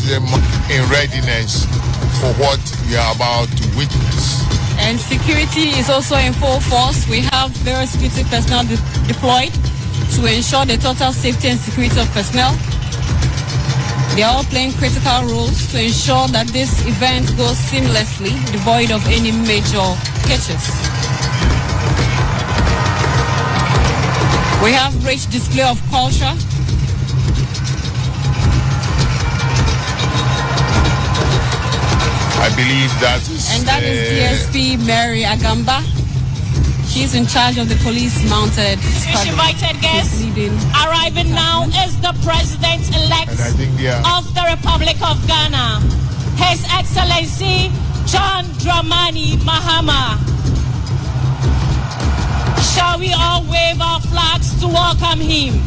them in readiness for what we are about to witness. And security is also in full force. We have various security personnel deployed to ensure the total safety and security of personnel. They are all playing critical roles to ensure that this event goes seamlessly, devoid of any major hitches. We have rich display of culture. I believe that is... And that is DSP Mary Agamba. She's in charge of the police mounted squadron. Invited guests arriving now is the president-elect of the Republic of Ghana, His Excellency John Dramani Mahama. Shall we all wave our flags to welcome him?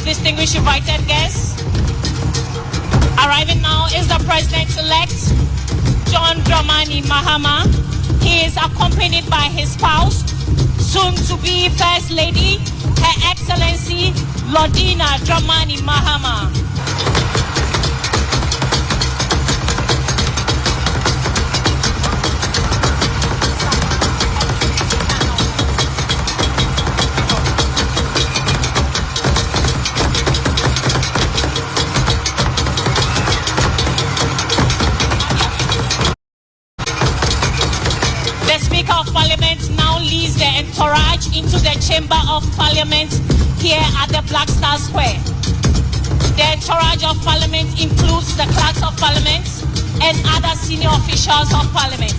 Distinguished invited guests, arriving now is the president-elect John Dramani Mahama. He is accompanied by his spouse, soon-to-be First Lady, Her Excellency Lordina Dramani Mahama. The entourage into the Chamber of Parliament here at the Black Star Square. The entourage of Parliament includes the clerks of Parliament and other senior officials of Parliament.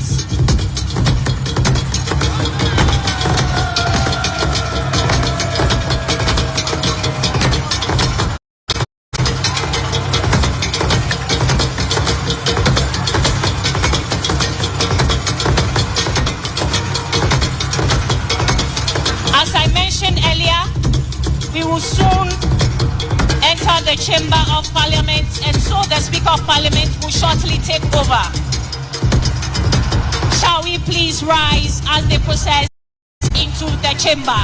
Soon enter the Chamber of Parliament, and so the Speaker of Parliament will shortly take over. Shall we please rise as they process into the chamber?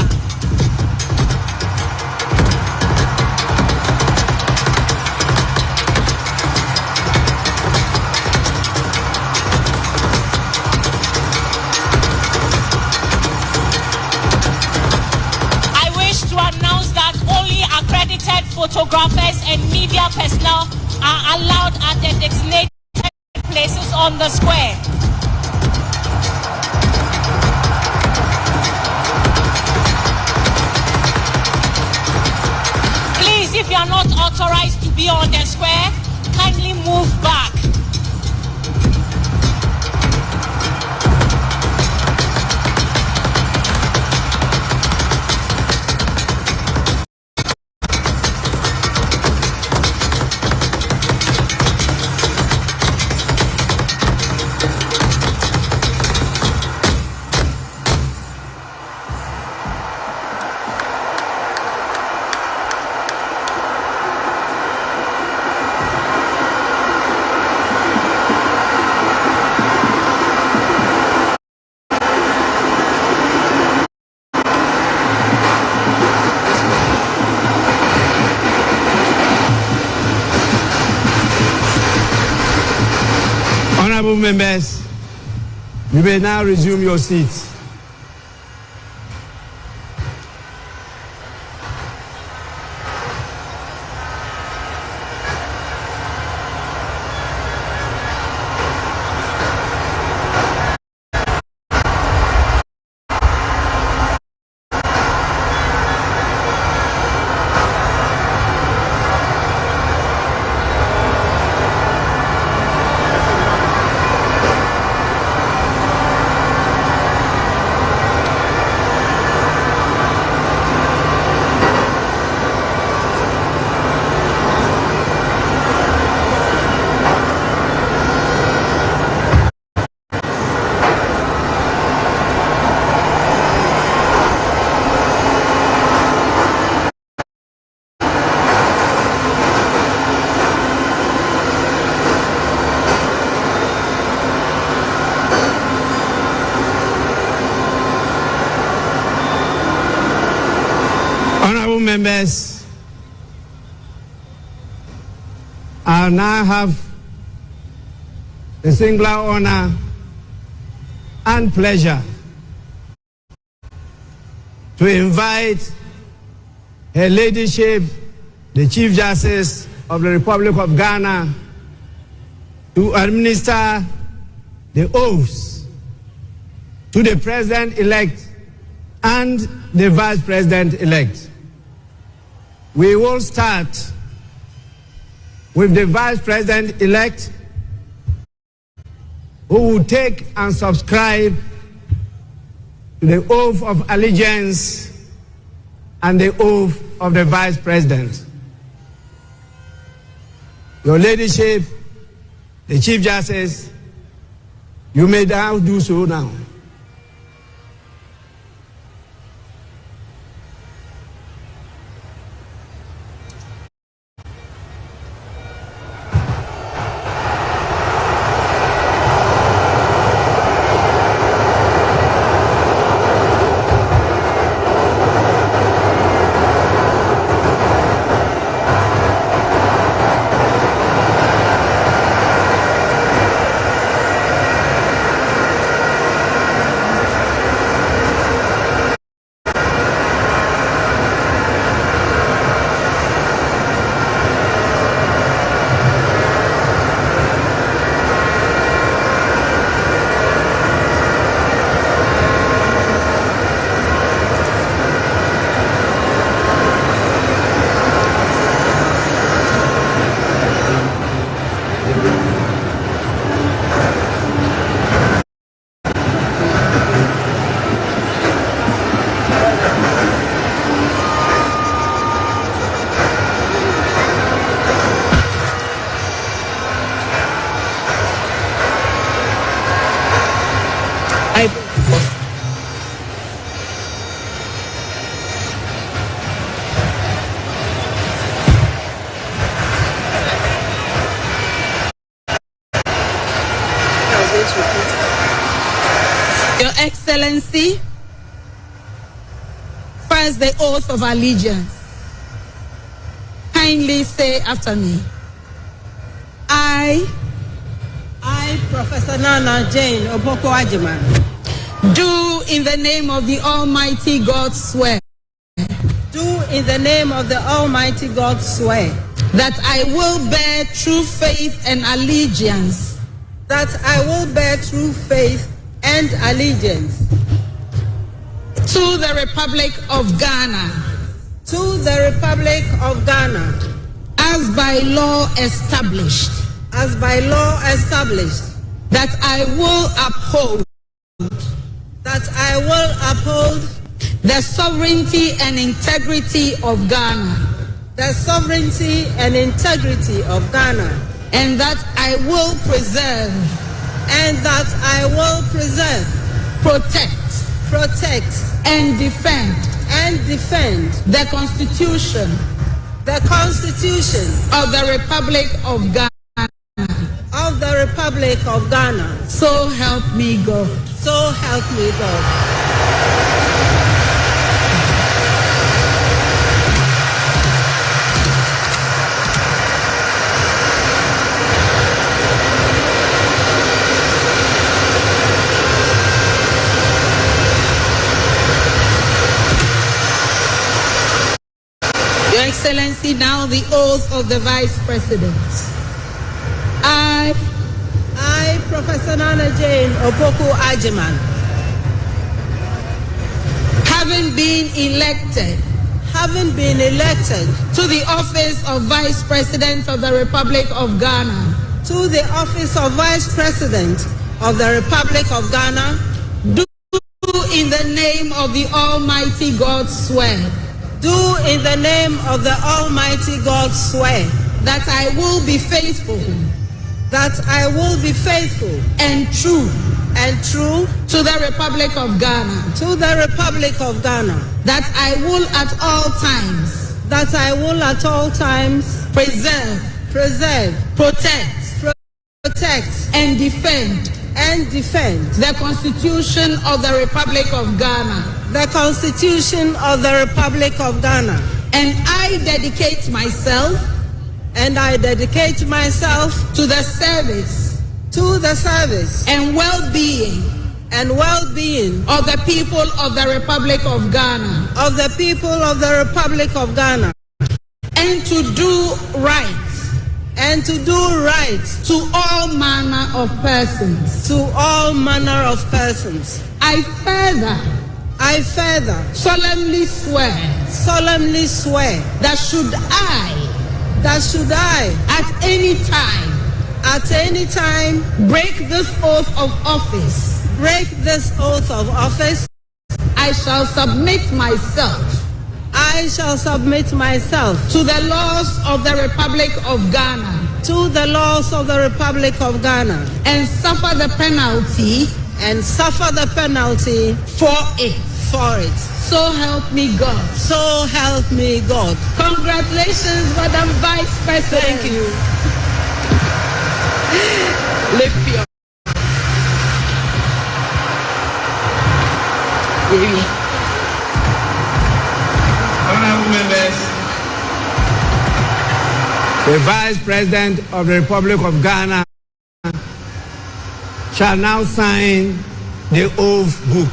Accredited photographers and media personnel are allowed at the designated places on the square. Please, if you are not authorized to be on the square, kindly move back. Honorable members, you may now resume your seats. members, I now have the singular honor and pleasure to invite Her Ladyship, the Chief Justice of the Republic of Ghana, to administer the oaths to the President-elect and the Vice President-elect. We will start with the Vice President-elect, who will take and subscribe to the oath of allegiance and the oath of the Vice President. Your Ladyship, the Chief Justice, you may now do so now. Your Excellency, first the oath of allegiance. Kindly say after me. I, Professor Nana Jane Oboko Ajiman, do in the name of the Almighty God swear. Do in the name of the Almighty God swear that I will bear true faith and allegiance. That I will bear true faith and allegiance to the Republic of Ghana. To the Republic of Ghana. As by law established. As by law established. That I will uphold. That I will uphold the sovereignty and integrity of Ghana. The sovereignty and integrity of Ghana. And that I will preserve. And that I will preserve. Protect. And defend. The Constitution. The Constitution. Of the Republic of Ghana. Of the Republic of Ghana. So help me God. So help me God. Your Excellency, now the oath of the Vice President. I, Professor Nana Jane Opoku Ajiman, having been elected to the office of Vice President of the Republic of Ghana, to the office of Vice President of the Republic of Ghana, do in the name of the Almighty God swear. Do in the name of the Almighty God swear that I will be faithful. That I will be faithful and true to the Republic of Ghana. To the Republic of Ghana. That I will at all times. That I will at all times preserve, protect, and defend the Constitution of the Republic of Ghana. The Constitution of the Republic of Ghana. And I dedicate myself to the service and well-being of the people of the Republic of Ghana, and to do right to all manner of persons. I further solemnly swear that should I at any time break this oath of office, I shall submit myself to the laws of the Republic of Ghana, and suffer the penalty for it. So help me God. Congratulations, Madam Vice President. Thank you. Lift your Honorable members, the Vice President of the Republic of Ghana shall now sign the oath book.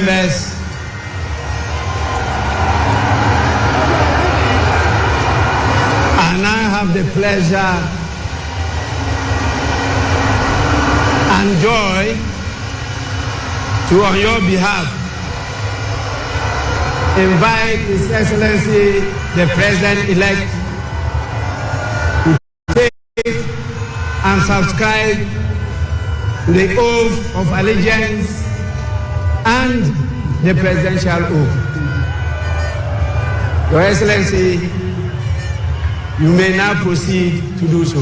members, and I have the pleasure and joy to, on your behalf, invite His Excellency the President-elect to take and subscribe to the oath of allegiance and the presidential oath. Your Excellency, you may now proceed to do so.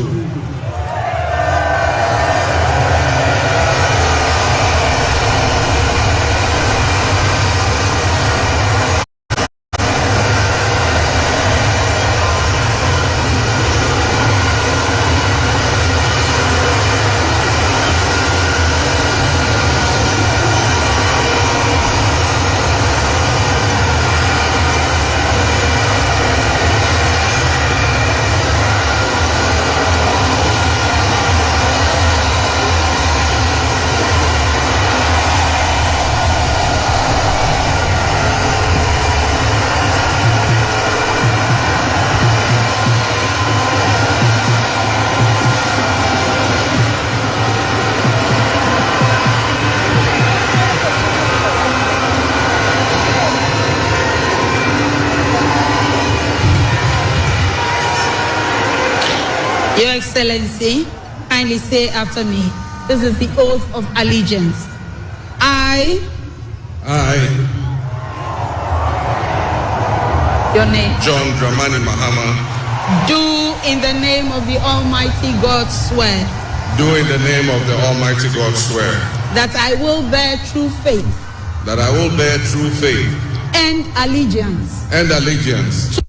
Your Excellency, kindly say after me. This is the oath of allegiance. I. Your name. John Dramani Mahama. Do in the name of the Almighty God swear. Do in the name of the Almighty God swear. That I will bear true faith. That I will bear true faith. And allegiance. And allegiance.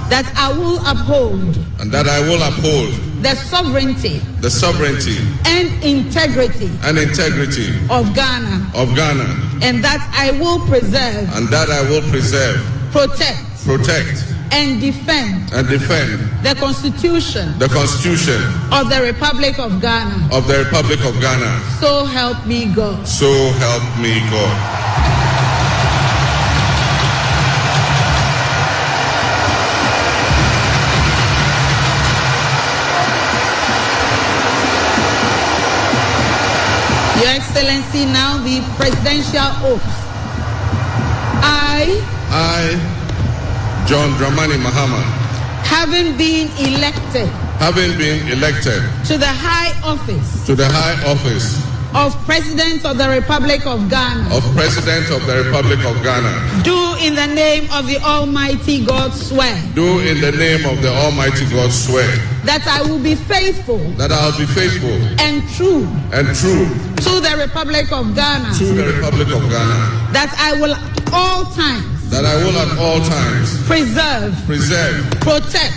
That I will uphold. And that I will uphold. The sovereignty. The sovereignty. And integrity. And integrity. Of Ghana. Of Ghana. And that I will preserve. And that I will preserve. Protect. Protect. And defend. And defend. The Constitution. The Constitution. Of the Republic of Ghana. Of the Republic of Ghana. So help me God. So help me God. Your Excellency, now the presidential oath. I, John Dramani Mahama, having been elected to the high office of President of the Republic of Ghana, do in the name of the Almighty God swear. Do in the name of the Almighty God swear. That I will be faithful. That I will be faithful. And true. And true. To the Republic of Ghana. To the Republic of Ghana. That I will at all times. That I will at all times. Preserve. Protect.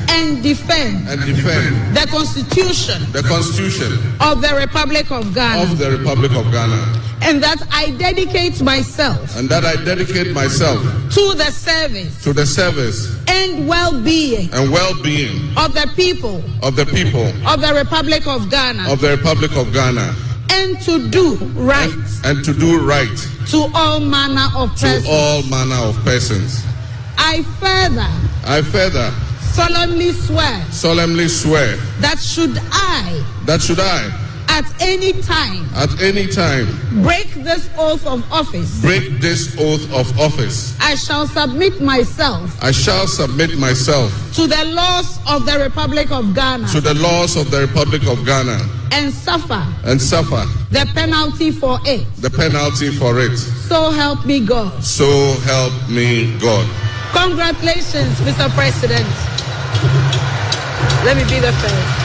And defend. The Constitution. Of the Republic of Ghana. And that I dedicate myself. To the service. And well-being. Of the people. Of the Republic of Ghana. And to do right. To all manner of persons. I further. Solemnly swear. That should I. At any time. Break this oath of office. I shall submit myself. To the laws of the Republic of Ghana. And suffer. The penalty for it. So help me God. Congratulations, Mr. President. Let me be the first.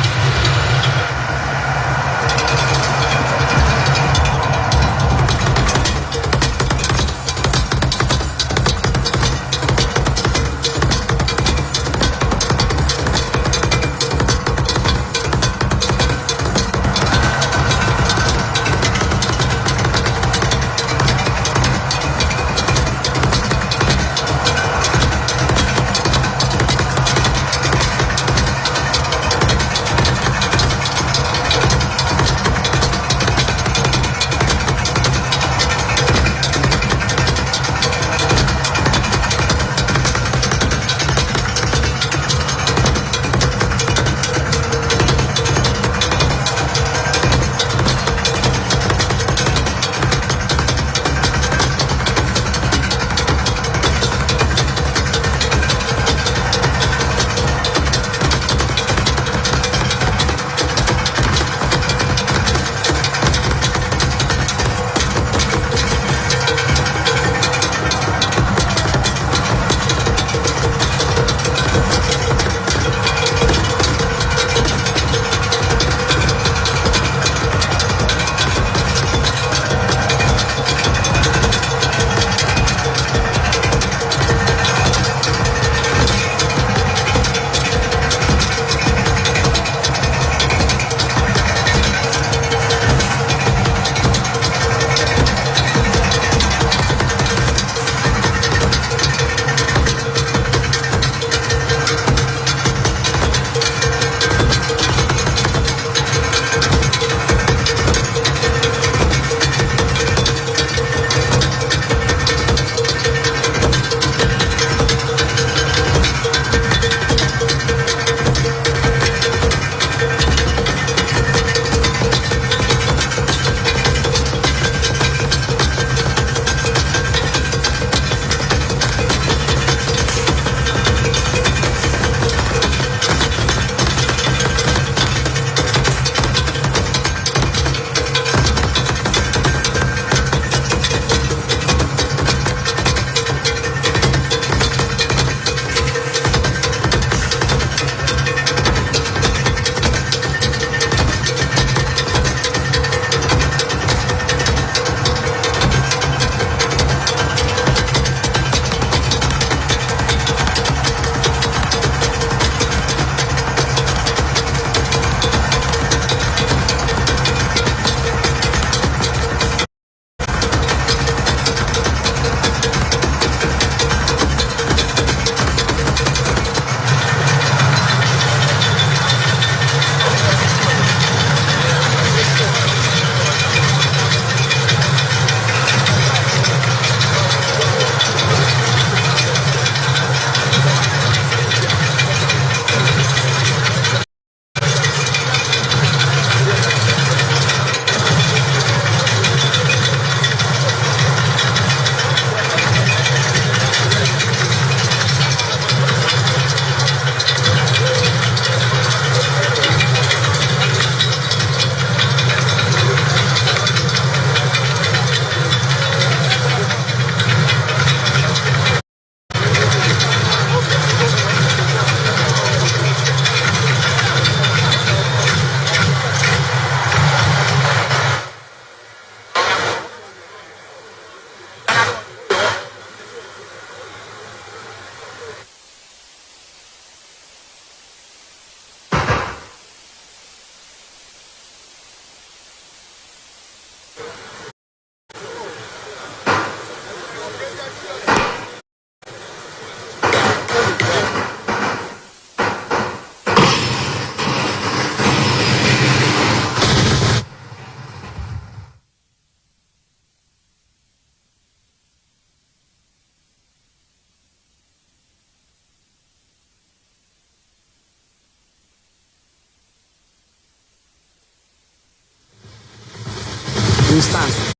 We stand.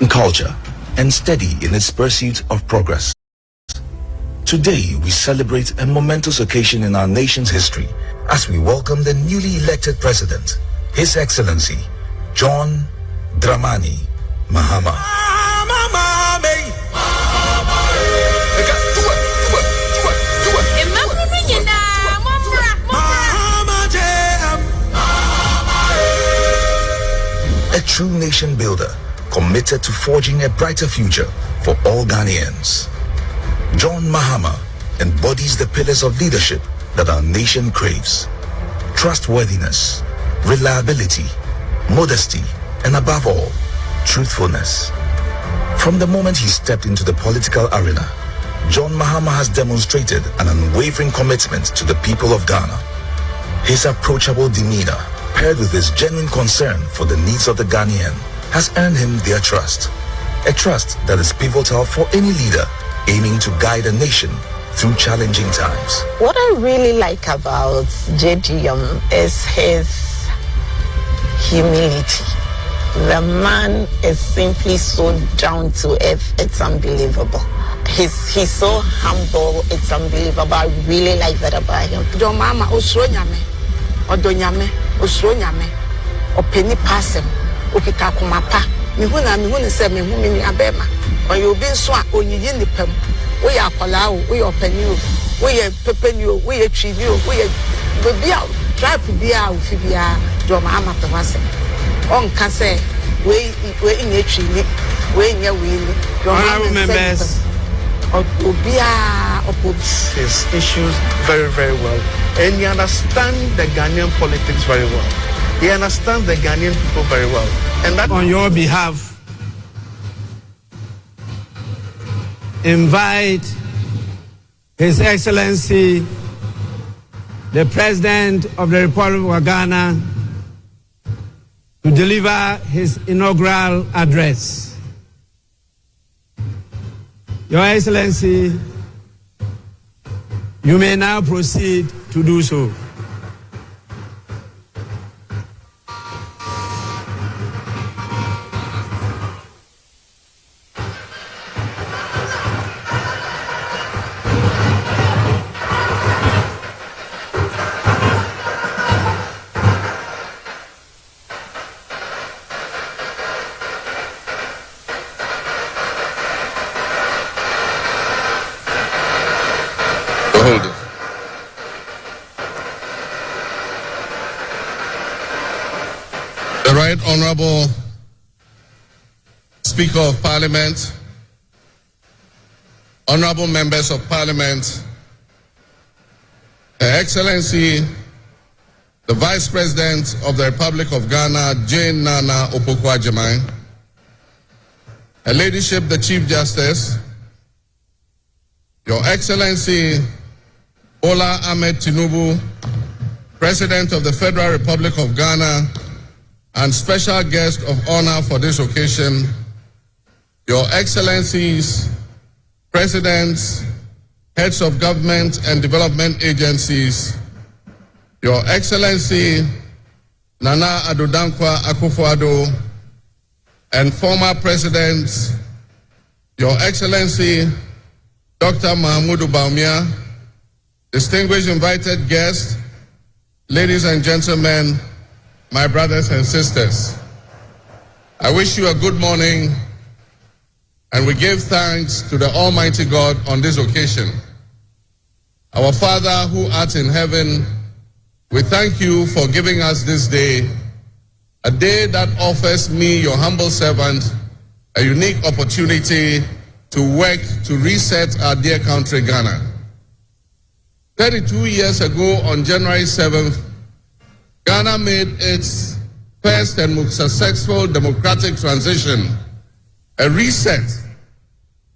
Culture and steady in its pursuit of progress. Today, we celebrate a momentous occasion in our nation's history as we welcome the newly elected president, His Excellency, John Dramani Mahama. A true nation builder, committed to forging a brighter future for all Ghanaians. John Mahama embodies the pillars of leadership that our nation craves: trustworthiness, reliability, modesty, and above all, truthfulness. From the moment he stepped into the political arena, John Mahama has demonstrated an unwavering commitment to the people of Ghana. His approachable demeanor, paired with his genuine concern for the needs of the Ghanaian, has earned him their trust, a trust that is pivotal for any leader aiming to guide a nation through challenging times. What I really like about JDM is his humility. The man is simply so down to earth, it's unbelievable. He's so humble, it's unbelievable. I really like that about him. John Mahama osronyame, odonyame, osronyame, openi pasem. Okika kumapa mihuna se mihumi ni abema oyo bi nso a onyiyi nipam wo ya akwala wo yo pani o wo ye pepeni o wo ye twini o wo ye bia tribe bia o fi bia John Mahama to wase on ka se we nye twini we nye we Honorable members, obia opposed his issues very, very well, and he understands the Ghanaian politics very well. He understands the Ghanaian people very well. And that on your behalf, invite His Excellency, the President of the Republic of Ghana, to deliver his inaugural address. Your Excellency, you may now proceed to do so. The Right Honorable Speaker of Parliament, Honorable Members of Parliament, Her Excellency, the Vice President of the Republic of Ghana, Jane Nana Opoku-Agyeman, Her Ladyship, the Chief Justice, Your Excellency, Bola Ahmed Tinubu, President of the Federal Republic of Ghana, and special guest of honor for this occasion, Your Excellencies, Presidents, Heads of Government and Development Agencies, Your Excellency, Nana Addo Dankwa Akufo-Addo, and former Presidents, Your Excellency, Dr. Mahamudu Bawumia, distinguished invited guests, ladies and gentlemen, my brothers and sisters, I wish you a good morning, and we give thanks to the Almighty God on this occasion. Our Father who art in heaven, we thank you for giving us this day a day that offers me, your humble servant, a unique opportunity to work to reset our dear country, Ghana. 32 years ago, on January 7th, Ghana made its first and most successful democratic transition, a reset,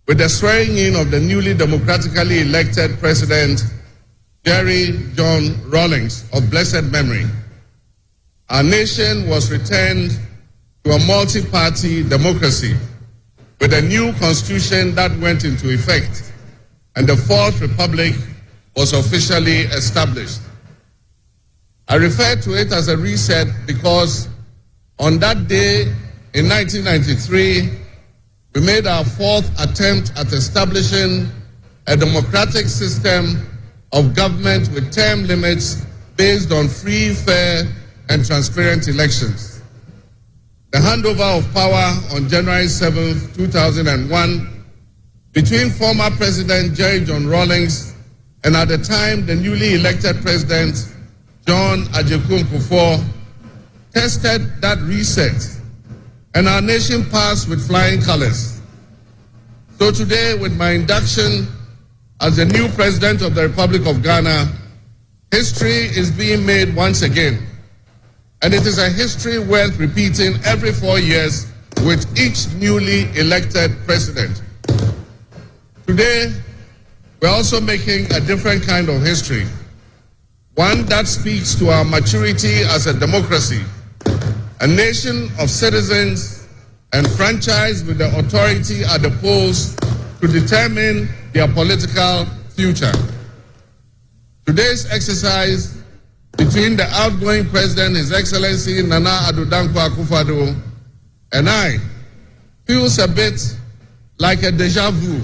with the swearing in of the newly democratically elected President, Jerry John Rawlings, of blessed memory. Our nation was returned to a multi-party democracy with a new constitution that went into effect, and the Fourth Republic was officially established. I refer to it as a reset because on that day in 1993, we made our fourth attempt at establishing a democratic system of government with term limits based on free, fair, and transparent elections. The handover of power on January 7, 2001, between former President Jerry John Rawlings and at the time the newly elected President John Agyekum Kufuor, tested that reset, and our nation passed with flying colors. So today, with my induction as the new President of the Republic of Ghana, history is being made once again. And it is a history worth repeating every 4 years with each newly elected president. Today, we're also making a different kind of history, one that speaks to our maturity as a democracy, a nation of citizens enfranchised with the authority at the polls to determine their political future. Today's exercise between the outgoing President, His Excellency Nana Addo Dankwa Akufo-Addo, and I feels a bit like a deja vu.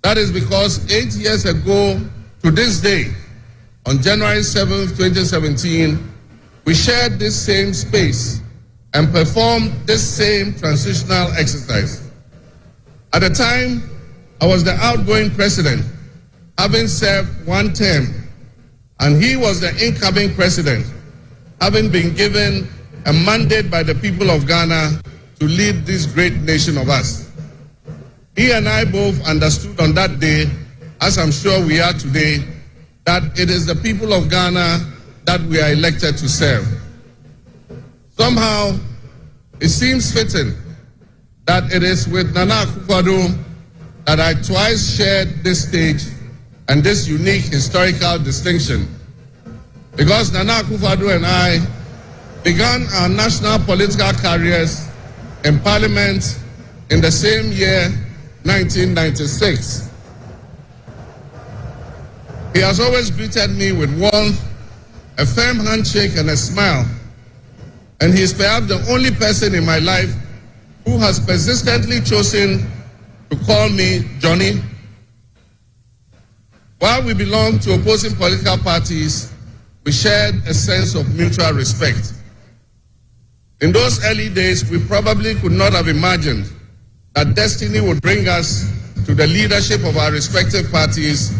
That is because 8 years ago to this day, on January 7th, 2017, we shared this same space and performed this same transitional exercise. At the time, I was the outgoing president, having served one term, and he was the incoming president, having been given a mandate by the people of Ghana to lead this great nation of us. He and I both understood on that day, as I'm sure we are today, that it is the people of Ghana that we are elected to serve. Somehow, it seems fitting that it is with Nana Akufo-Addo that I twice shared this stage and this unique historical distinction, because Nana Akufo-Addo and I began our national political careers in Parliament in the same year, 1996. He has always greeted me with warmth, a firm handshake, and a smile, and he is perhaps the only person in my life who has persistently chosen to call me Johnny. While we belong to opposing political parties, we shared a sense of mutual respect. In those early days, we probably could not have imagined that destiny would bring us to the leadership of our respective parties,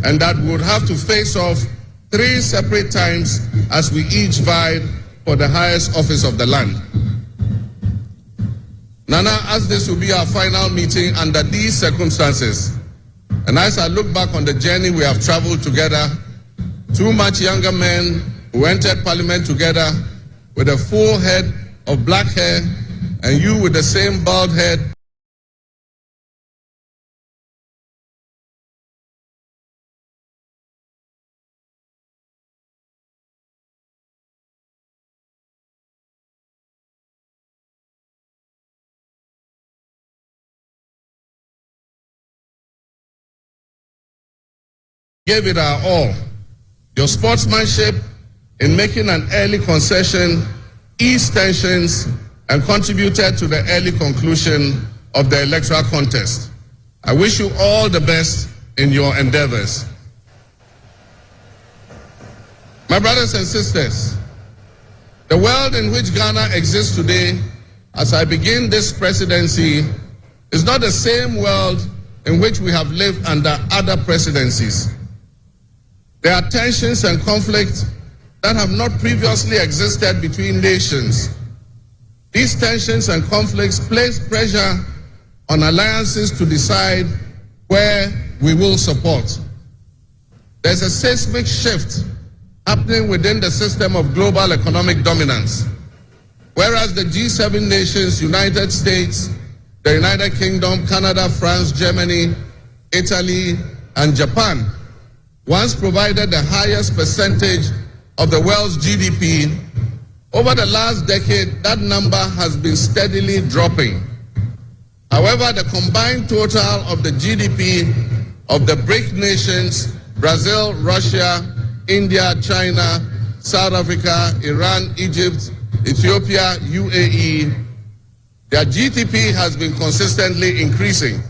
and that we would have to face off 3 separate times as we each vied for the highest office of the land. Nana, as this will be our final meeting under these circumstances, and as I look back on the journey we have traveled together, 2 much younger men who entered Parliament together with a full head of black hair, and you with the same bald head, gave it our all. Your sportsmanship in making an early concession eased tensions and contributed to the early conclusion of the electoral contest. I wish you all the best in your endeavors. My brothers and sisters, the world in which Ghana exists today, as I begin this presidency, is not the same world in which we have lived under other presidencies. There are tensions and conflicts that have not previously existed between nations These tensions and conflicts place pressure on alliances to decide where we will support. There's a seismic shift happening within the system of global economic dominance. Whereas the G7 nations, United States, the United Kingdom, Canada, France, Germany, Italy, and Japan once provided the highest percentage of the world's GDP, over the last decade, that number has been steadily dropping. However, the combined total of the GDP of the BRIC nations, Brazil, Russia, India, China, South Africa, Iran, Egypt, Ethiopia, UAE, their GDP has been consistently increasing.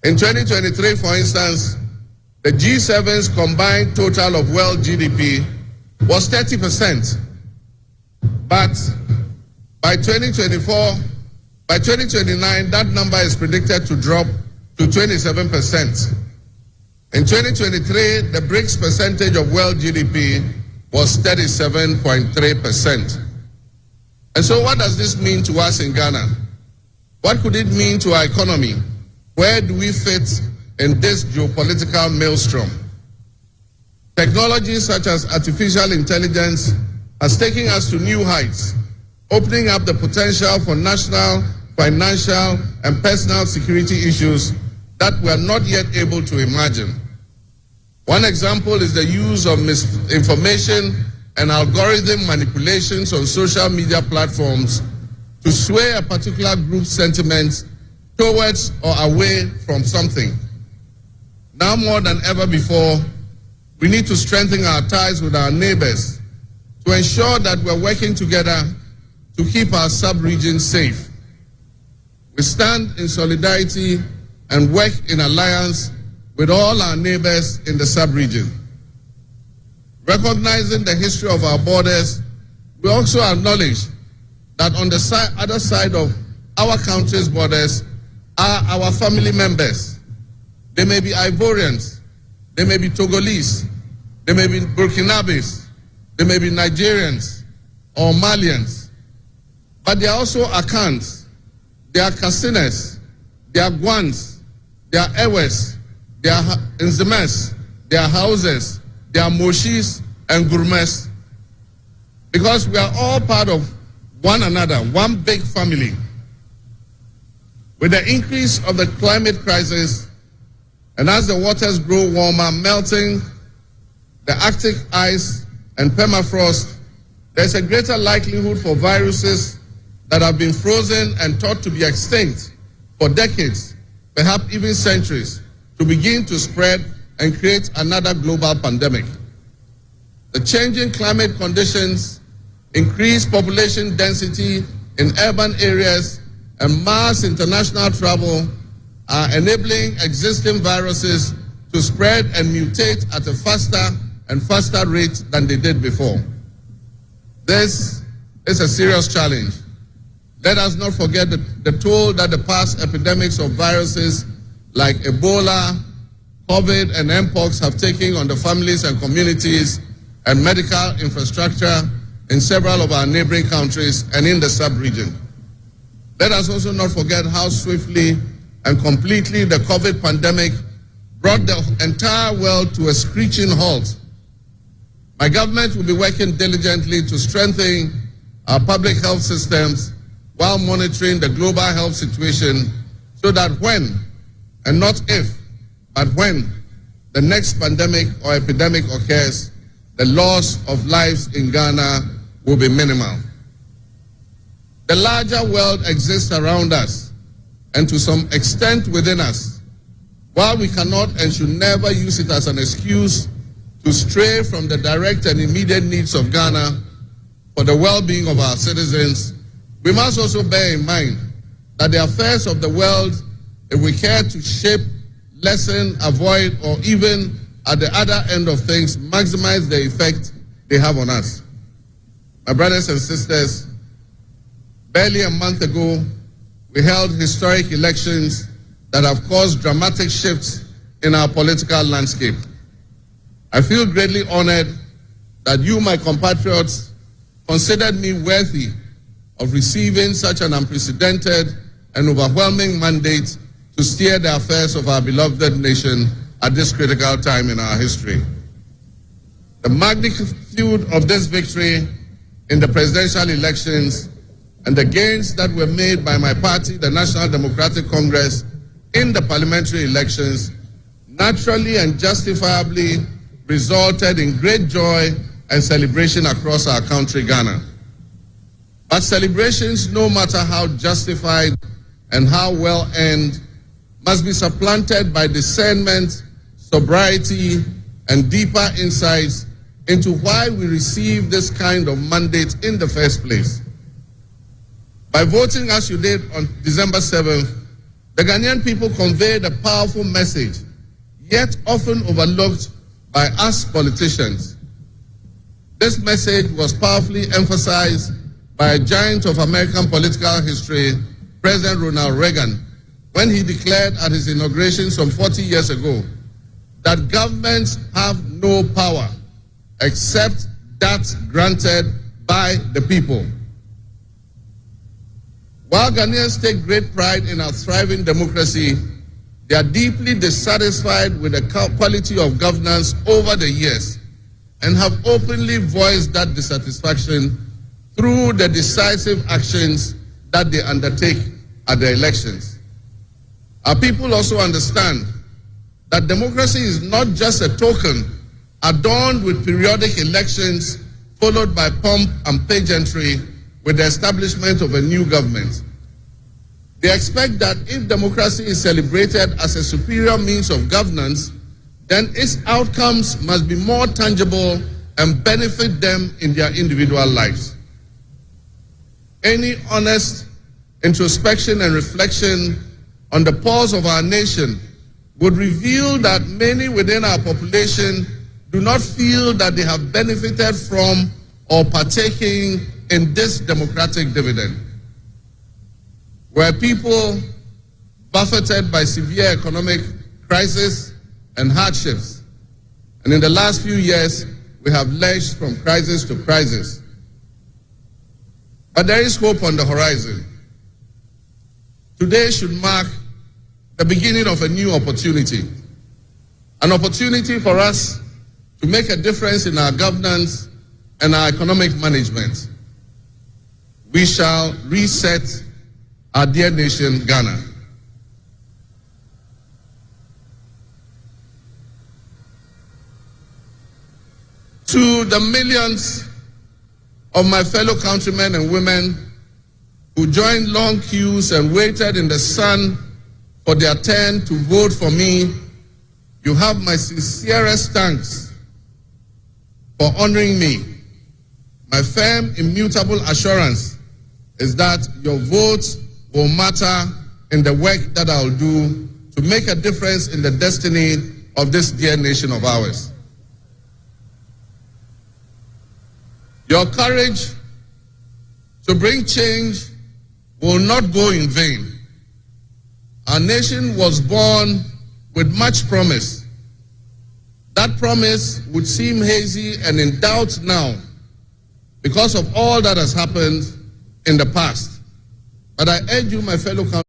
In 2023, for instance, the G7's combined total of world GDP was 30%. But by 2029, that number is predicted to drop to 27%. In 2023, the BRICS percentage of world GDP was 37.3%. And so what does this mean to us in Ghana? What could it mean to our economy? Where do we fit in this geopolitical maelstrom? Technology such as artificial intelligence has taken us to new heights, opening up the potential for national, financial, and personal security issues that we are not yet able to imagine. One example is the use of misinformation and algorithm manipulations on social media platforms to sway a particular group's sentiments towards or away from something. Now more than ever before, we need to strengthen our ties with our neighbors to ensure that we're working together to keep our sub-region safe. We stand in solidarity and work in alliance with all our neighbors in the sub-region. Recognizing the history of our borders, we also acknowledge that on the other side of our country's borders are our family members. They may be Ivorians, they may be Togolese, they may be Burkinabes, they may be Nigerians or Malians, but they are also Akans, they are Kasinas, they are Gwans, they are Ewes, they are Nzemes, they are Hauses, they are Moshis and Gurmes, because we are all part of one another, one big family. With the increase of the climate crisis, and as the waters grow warmer, melting the Arctic ice and permafrost, there's a greater likelihood for viruses that have been frozen and thought to be extinct for decades, perhaps even centuries, to begin to spread and create another global pandemic. The changing climate conditions, increased population density in urban areas, and mass international travel are enabling existing viruses to spread and mutate at a faster and faster rate than they did before. This is a serious challenge. Let us not forget the toll that the past epidemics of viruses like Ebola, COVID, and Mpox have taken on the families and communities and medical infrastructure in several of our neighboring countries and in the sub-region. Let us also not forget how swiftly and completely the COVID pandemic brought the entire world to a screeching halt. My government will be working diligently to strengthen our public health systems while monitoring the global health situation so that when, and not if, but when the next pandemic or epidemic occurs, the loss of lives in Ghana will be minimal. The larger world exists around us and to some extent within us. While we cannot and should never use it as an excuse to stray from the direct and immediate needs of Ghana for the well-being of our citizens, we must also bear in mind that the affairs of the world, if we care to shape, lessen, avoid, or even at the other end of things, maximize the effect they have on us. My brothers and sisters, barely a month ago, we held historic elections that have caused dramatic shifts in our political landscape. I feel greatly honored that you, my compatriots, considered me worthy of receiving such an unprecedented and overwhelming mandate to steer the affairs of our beloved nation at this critical time in our history. The magnitude of this victory in the presidential elections and the gains that were made by my party, the National Democratic Congress, in the parliamentary elections naturally and justifiably resulted in great joy and celebration across our country, Ghana. But celebrations, no matter how justified and how well earned, must be supplanted by discernment, sobriety, and deeper insights into why we received this kind of mandate in the first place. By voting as you did on December 7th, the Ghanaian people conveyed a powerful message, yet often overlooked by us politicians. This message was powerfully emphasized by a giant of American political history, President Ronald Reagan, when he declared at his inauguration some 40 years ago that governments have no power except that granted by the people. While Ghanaians take great pride in our thriving democracy, they are deeply dissatisfied with the quality of governance over the years and have openly voiced that dissatisfaction through the decisive actions that they undertake at the elections. Our people also understand that democracy is not just a token adorned with periodic elections followed by pomp and pageantry with the establishment of a new government. They expect that if democracy is celebrated as a superior means of governance, then its outcomes must be more tangible and benefit them in their individual lives. Any honest introspection and reflection on the pulse of our nation would reveal that many within our population do not feel that they have benefited from or partaking in this democratic dividend. Where people buffeted by severe economic crisis and hardships, and in the last few years, we have lurched from crisis to crisis. But there is hope on the horizon. Today should mark the beginning of a new opportunity, an opportunity for us to make a difference in our governance and our economic management. We shall reset our dear nation, Ghana. To the millions of my fellow countrymen and women who joined long queues and waited in the sun for their turn to vote for me, you have my sincerest thanks for honoring me. My firm, immutable assurance is that your votes will matter in the work that I'll do to make a difference in the destiny of this dear nation of ours. Your courage to bring change will not go in vain. Our nation was born with much promise. That promise would seem hazy and in doubt now because of all that has happened in the past. But I urge you, my fellow countrymen,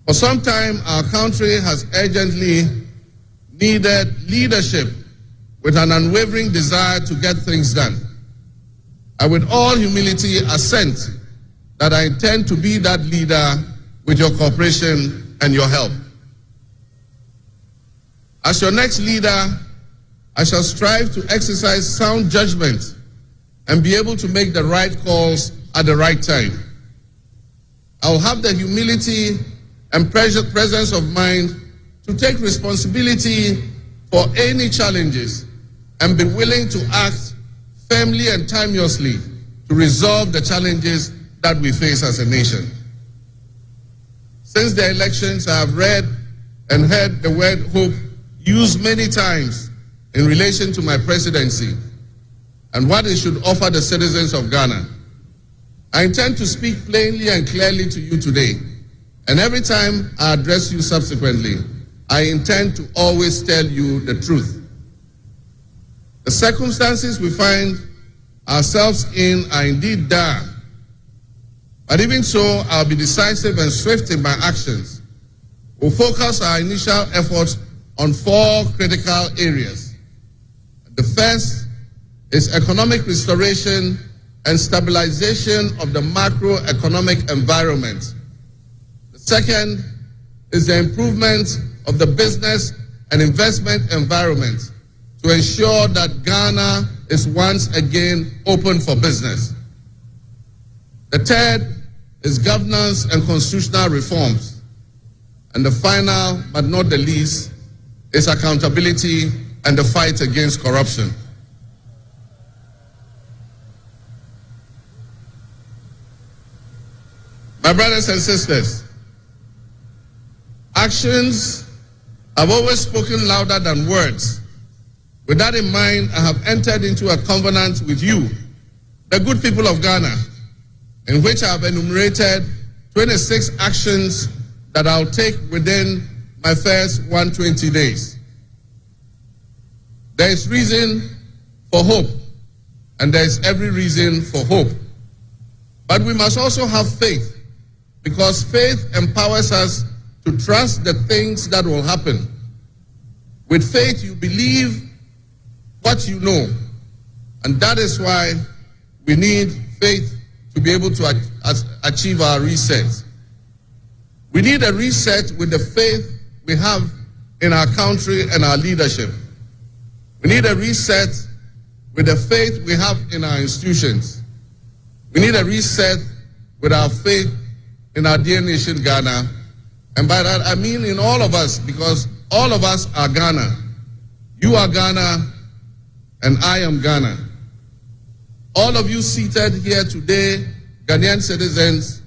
for some time, our country has urgently needed leadership with an unwavering desire to get things done. I, with all humility, assent that I intend to be that leader with your cooperation and your help. As your next leader, I shall strive to exercise sound judgment and be able to make the right calls at the right time. I will have the humility and presence of mind to take responsibility for any challenges and be willing to act firmly and timeously to resolve the challenges that we face as a nation. Since the elections, I have read and heard the word hope used many times in relation to my presidency and what it should offer the citizens of Ghana. I intend to speak plainly and clearly to you today, and every time I address you subsequently, I intend to always tell you the truth. The circumstances we find ourselves in are indeed dire. But even so, I'll be decisive and swift in my actions. We'll focus our initial efforts on 4 critical areas. The first is economic restoration and stabilization of the macroeconomic environment. The second is the improvement of the business and investment environment to ensure that Ghana is once again open for business. The third is governance and constitutional reforms. And the final, but not the least, is accountability and the fight against corruption. My brothers and sisters, actions have always spoken louder than words. With that in mind, I have entered into a covenant with you, the good people of Ghana, in which I have enumerated 26 actions that I'll take within my first 120 days. There is reason for hope, and there is every reason for hope. But we must also have faith, because faith empowers us to trust the things that will happen. With faith, you believe what you know, and that is why we need faith to be able to achieve our reset. We need a reset with the faith we have in our country and our leadership. We need a reset with the faith we have in our institutions. We need a reset with our faith in our dear nation, Ghana. And by that, I mean in all of us, because all of us are Ghana. You are Ghana, and I am Ghana. All of you seated here today, Ghanaian citizens,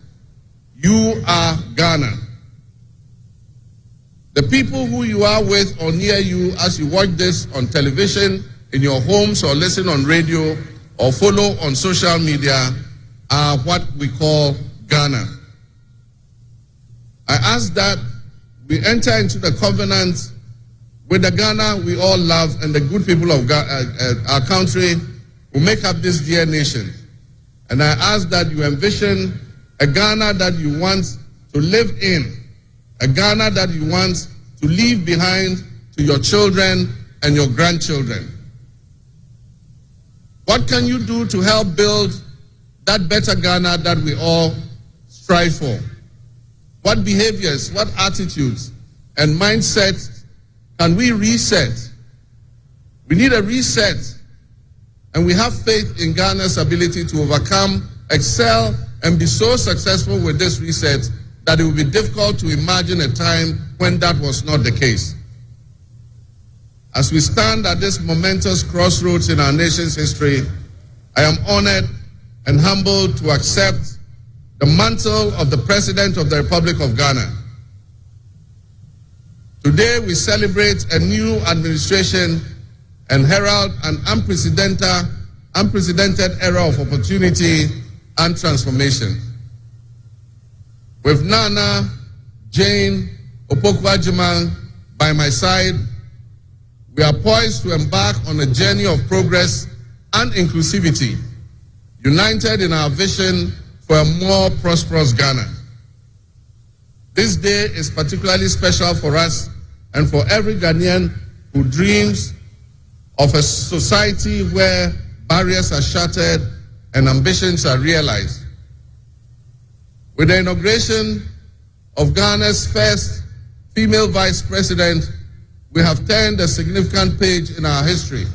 you are Ghana. The people who you are with or near you as you watch this on television, in your homes, or listen on radio, or follow on social media, are what we call Ghana. I ask that we enter into the covenant with the Ghana we all love and the good people of our country who make up this dear nation. And I ask that you envision a Ghana that you want to live in, a Ghana that you want to leave behind to your children and your grandchildren. What can you do to help build that better Ghana that we all strive for? What behaviors, what attitudes and mindsets can we reset? We need a reset, and we have faith in Ghana's ability to overcome, excel, and be so successful with this reset that it will be difficult to imagine a time when that was not the case. As we stand at this momentous crossroads in our nation's history, I am honored and humbled to accept the mantle of the President of the Republic of Ghana. Today we celebrate a new administration and herald an unprecedented era of opportunity and transformation. With Nana Jane Opoku-Agyeman by my side, we are poised to embark on a journey of progress and inclusivity, united in our vision for a more prosperous Ghana. This day is particularly special for us and for every Ghanaian who dreams of a society where barriers are shattered and ambitions are realized. With the inauguration of Ghana's first female vice president, we have turned a significant page in our history.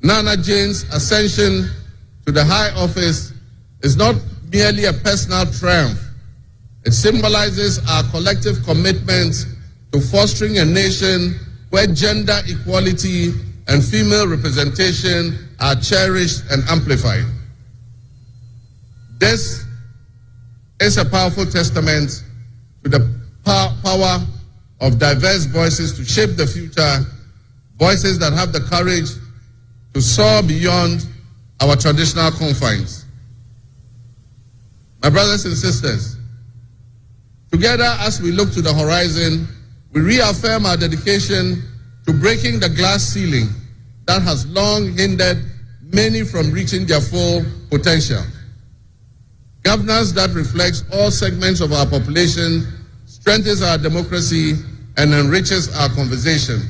Nana Jane's ascension to the high office is not merely a personal triumph. It symbolizes our collective commitment to fostering a nation where gender equality and female representation are cherished and amplified. This is a powerful testament to the power of diverse voices to shape the future, voices that have the courage to soar beyond our traditional confines. My brothers and sisters, together as we look to the horizon, we reaffirm our dedication to breaking the glass ceiling that has long hindered many from reaching their full potential. Governance that reflects all segments of our population strengthens our democracy and enriches our conversation.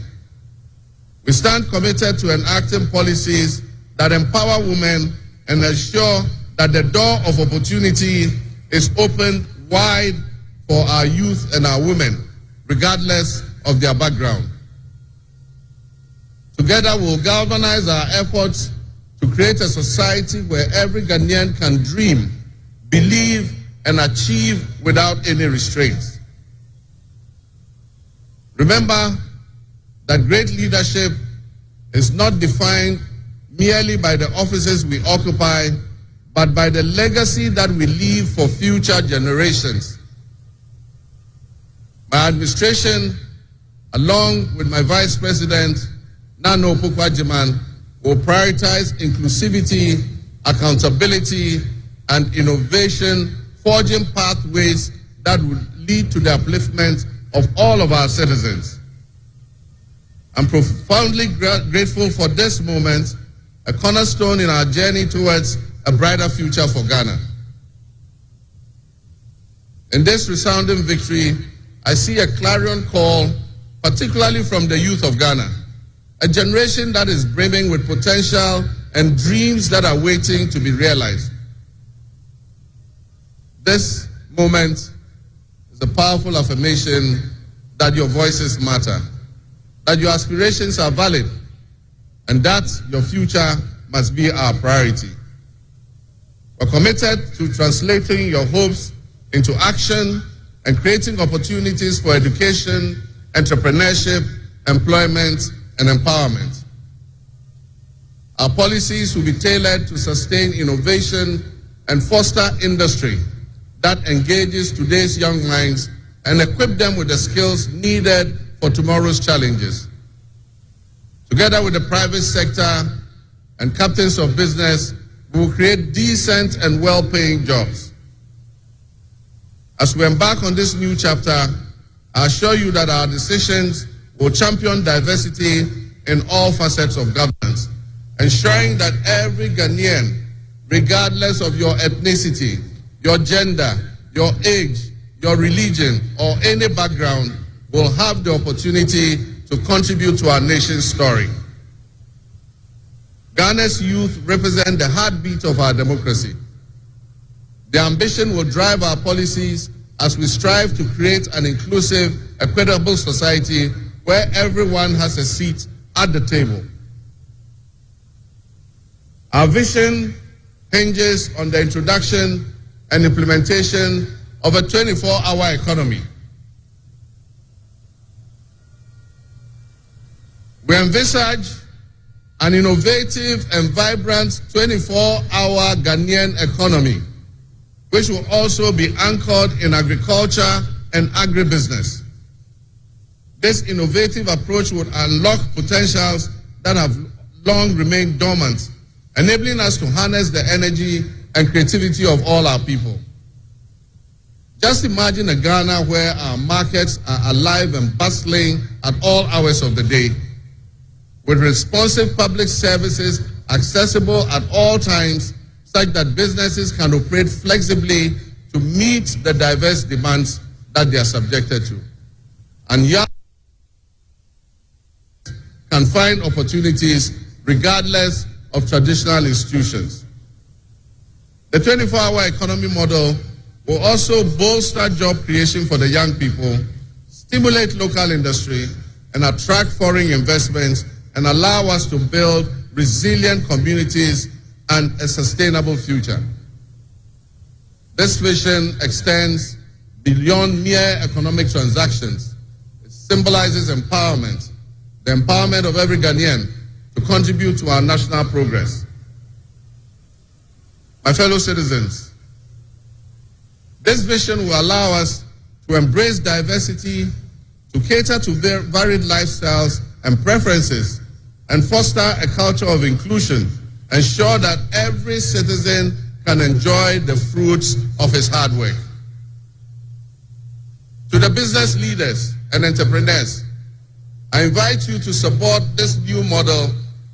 We stand committed to enacting policies that empower women and ensure that the door of opportunity is opened wide for our youth and our women, regardless of their background. Together, we'll galvanize our efforts to create a society where every Ghanaian can dream, believe, and achieve without any restraints. Remember that great leadership is not defined merely by the offices we occupy, but by the legacy that we leave for future generations. My administration, along with my Vice President, Nana Opoku-Agyeman, will prioritize inclusivity, accountability, and innovation, forging pathways that will lead to the upliftment of all of our citizens. I'm profoundly grateful for this moment, a cornerstone in our journey towards a brighter future for Ghana. In this resounding victory, I see a clarion call, particularly from the youth of Ghana, a generation that is brimming with potential and dreams that are waiting to be realized. This moment is a powerful affirmation that your voices matter, that your aspirations are valid, and that your future must be our priority. We're committed to translating your hopes into action and creating opportunities for education, entrepreneurship, employment, and empowerment. Our policies will be tailored to sustain innovation and foster industry that engages today's young minds and equip them with the skills needed for tomorrow's challenges. Together with the private sector and captains of business, we will create decent and well-paying jobs. As we embark on this new chapter, I assure you that our decisions will champion diversity in all facets of governance, ensuring that every Ghanaian, regardless of your ethnicity, your gender, your age, your religion, or any background, will have the opportunity to contribute to our nation's story. Ghana's youth represent the heartbeat of our democracy. Their ambition will drive our policies as we strive to create an inclusive, equitable society where everyone has a seat at the table. Our vision hinges on the introduction and implementation of a 24-hour economy. We envisage an innovative and vibrant 24-hour Ghanaian economy, which will also be anchored in agriculture and agribusiness. This innovative approach would unlock potentials that have long remained dormant, enabling us to harness the energy and creativity of all our people. Just imagine a Ghana where our markets are alive and bustling at all hours of the day, with responsive public services accessible at all times, such that businesses can operate flexibly to meet the diverse demands that they are subjected to. And young can find opportunities regardless of traditional institutions. The 24-hour economy model will also bolster job creation for the young people, stimulate local industry, and attract foreign investments, and allow us to build resilient communities and a sustainable future. This vision extends beyond mere economic transactions. It symbolizes empowerment, the empowerment of every Ghanaian to contribute to our national progress. My fellow citizens, this vision will allow us to embrace diversity, to cater to varied lifestyles and preferences, and foster a culture of inclusion, ensure that every citizen can enjoy the fruits of his hard work. To the business leaders and entrepreneurs, I invite you to support this new model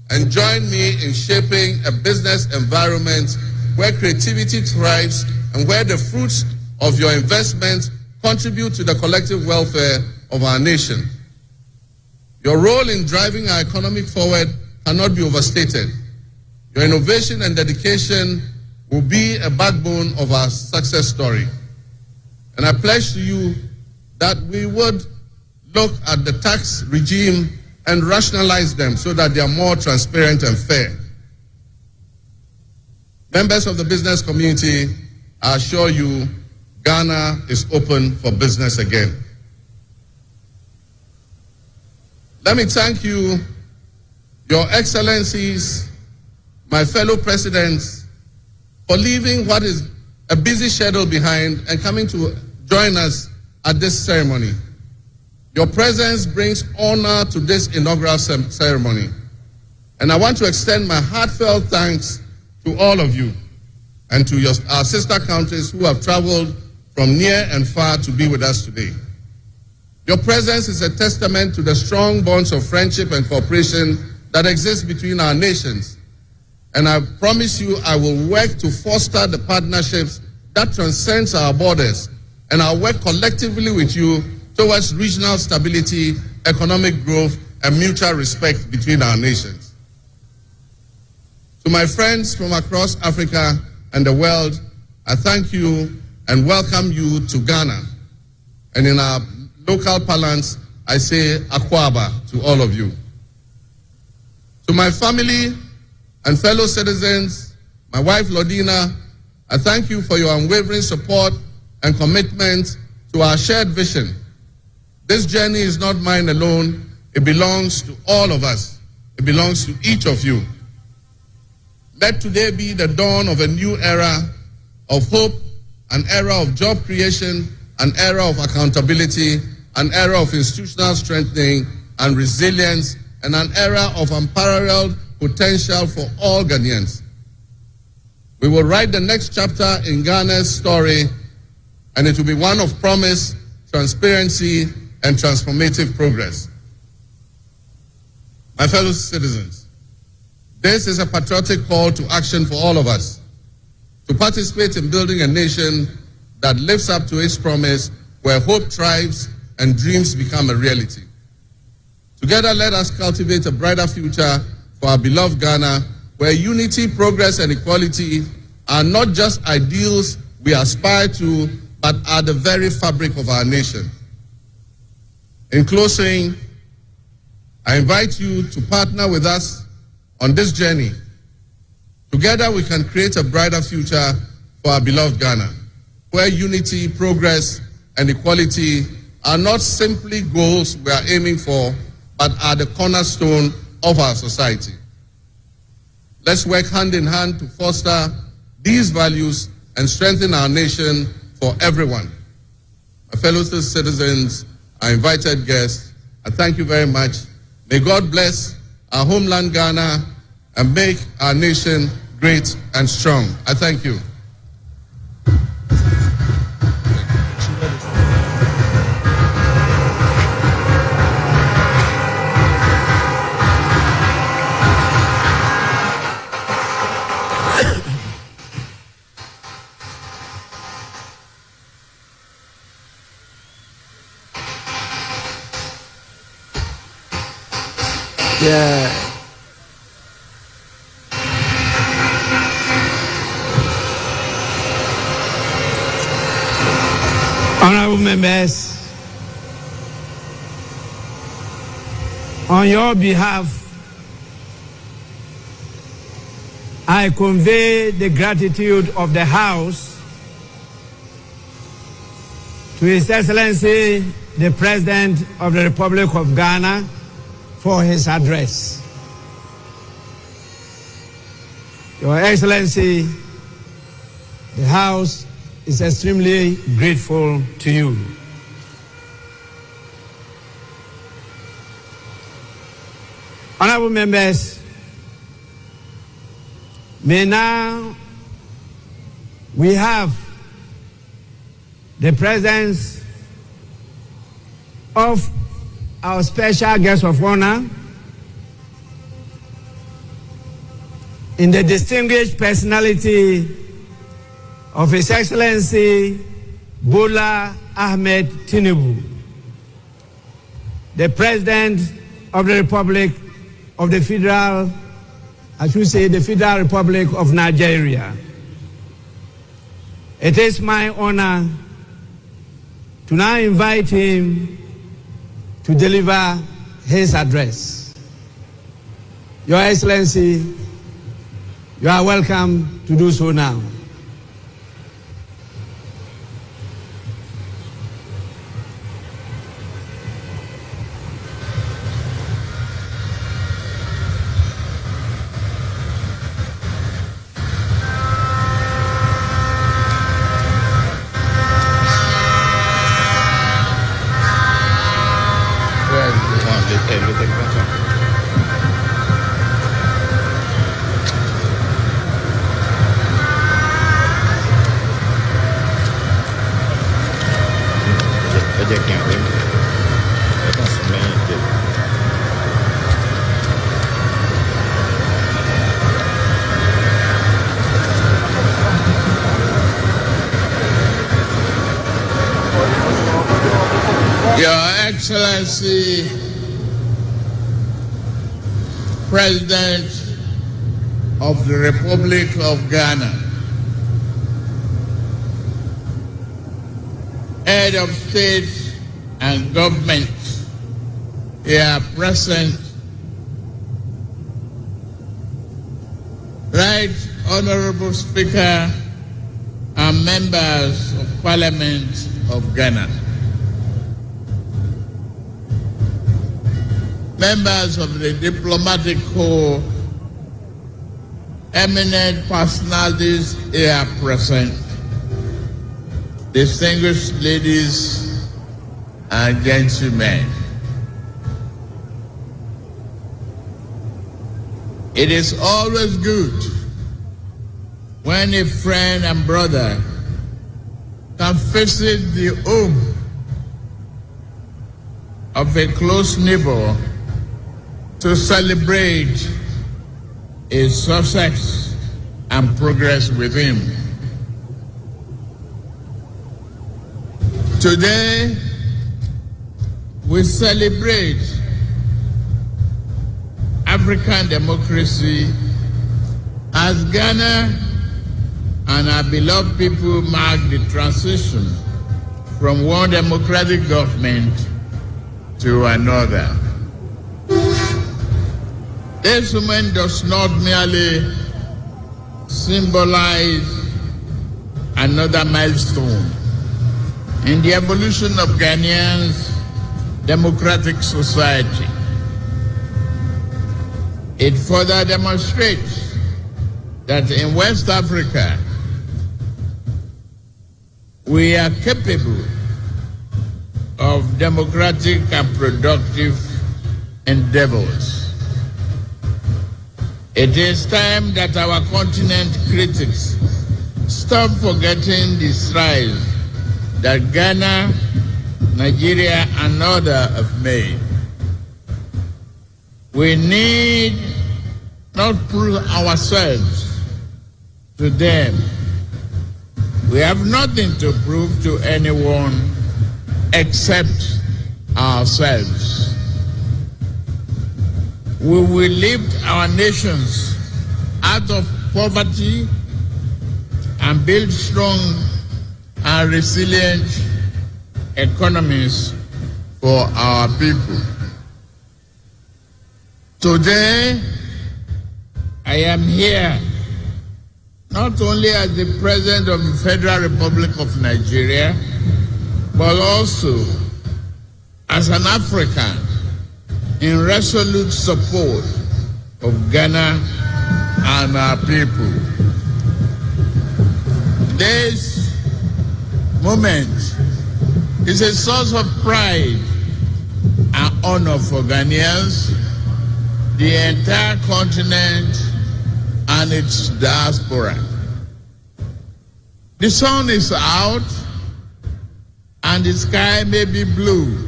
and join me in shaping a business environment where creativity thrives and where the fruits of your investment contribute to the collective welfare of our nation. Your role in driving our economy forward cannot be overstated. Your innovation and dedication will be a backbone of our success story. And I pledge to you that we would look at the tax regime and rationalize them so that they are more transparent and fair. Members of the business community, I assure you, Ghana is open for business again. Let me thank you, Your Excellencies, my fellow presidents, for leaving what is a busy schedule behind and coming to join us at this ceremony. Your presence brings honor to this inaugural ceremony. And I want to extend my heartfelt thanks to all of you and to our sister countries who have traveled from near and far to be with us today. Your presence is a testament to the strong bonds of friendship and cooperation that exist between our nations. And I promise you I will work to foster the partnerships that transcends our borders, and I'll work collectively with you towards regional stability, economic growth, and mutual respect between our nations. To my friends from across Africa and the world, I thank you and welcome you to Ghana. And in our local parlance, I say Akwaba to all of you. To my family and fellow citizens, my wife Lodina, I thank you for your unwavering support and commitment to our shared vision. This journey is not mine alone. It belongs to all of us. It belongs to each of you. Let today be the dawn of a new era of hope, an era of job creation, an era of accountability, an era of institutional strengthening and resilience, and an era of unparalleled potential for all Ghanaians. We will write the next chapter in Ghana's story, and it will be one of promise, transparency, and transformative progress. My fellow citizens, this is a patriotic call to action for all of us to participate in building a nation that lives up to its promise, where hope thrives and dreams become a reality. Together, let us cultivate a brighter future for our beloved Ghana, where unity, progress, and equality are not just ideals we aspire to, but are the very fabric of our nation. In closing, I invite you to partner with us on this journey. Together, we can create a brighter future for our beloved Ghana, where unity, progress, and equality are not simply goals we are aiming for, but are the cornerstone of our society. Let's work hand in hand to foster these values and strengthen our nation for everyone. My fellow citizens, our invited guests, I thank you very much. May God bless our homeland Ghana and make our nation great and strong. I thank you. Yeah. Honorable members, on your behalf, I convey the gratitude of the House to His Excellency, the President of the Republic of Ghana, for his address. Your Excellency, the House is extremely grateful to you. Honorable members, may now we have the presence of our special guest of honor, in the distinguished personality of His Excellency Bola Ahmed Tinubu, the President of the Republic of the Federal, I should say the Federal Republic of Nigeria. It is my honor to now invite him to deliver his address. Your Excellency, you are welcome to do so now. Your Excellency, President of the Republic of Ghana, Head of State and Government here present, Right Honorable Speaker and Members of Parliament of Ghana, members of the diplomatic corps, eminent personalities here present, distinguished ladies and gentlemen. It is always good when a friend and brother can visit the home of a close neighbor to celebrate his success and progress with him. Today, we celebrate African democracy as Ghana and our beloved people mark the transition from one democratic government to another. This moment does not merely symbolize another milestone in the evolution of Ghanaians' democratic society. It further demonstrates that in West Africa, we are capable of democratic and productive endeavors. It is time that our continent critics stop forgetting the strides that Ghana, Nigeria, and others have made. We need not prove ourselves to them. We have nothing to prove to anyone except ourselves. We will lift our nations out of poverty and build strong and resilient economies for our people. Today, I am here not only as the President of the Federal Republic of Nigeria, but also as an African in resolute support of Ghana and our people. This moment is a source of pride and honor for Ghanaians, the entire continent, and its diaspora. The sun is out and the sky may be blue,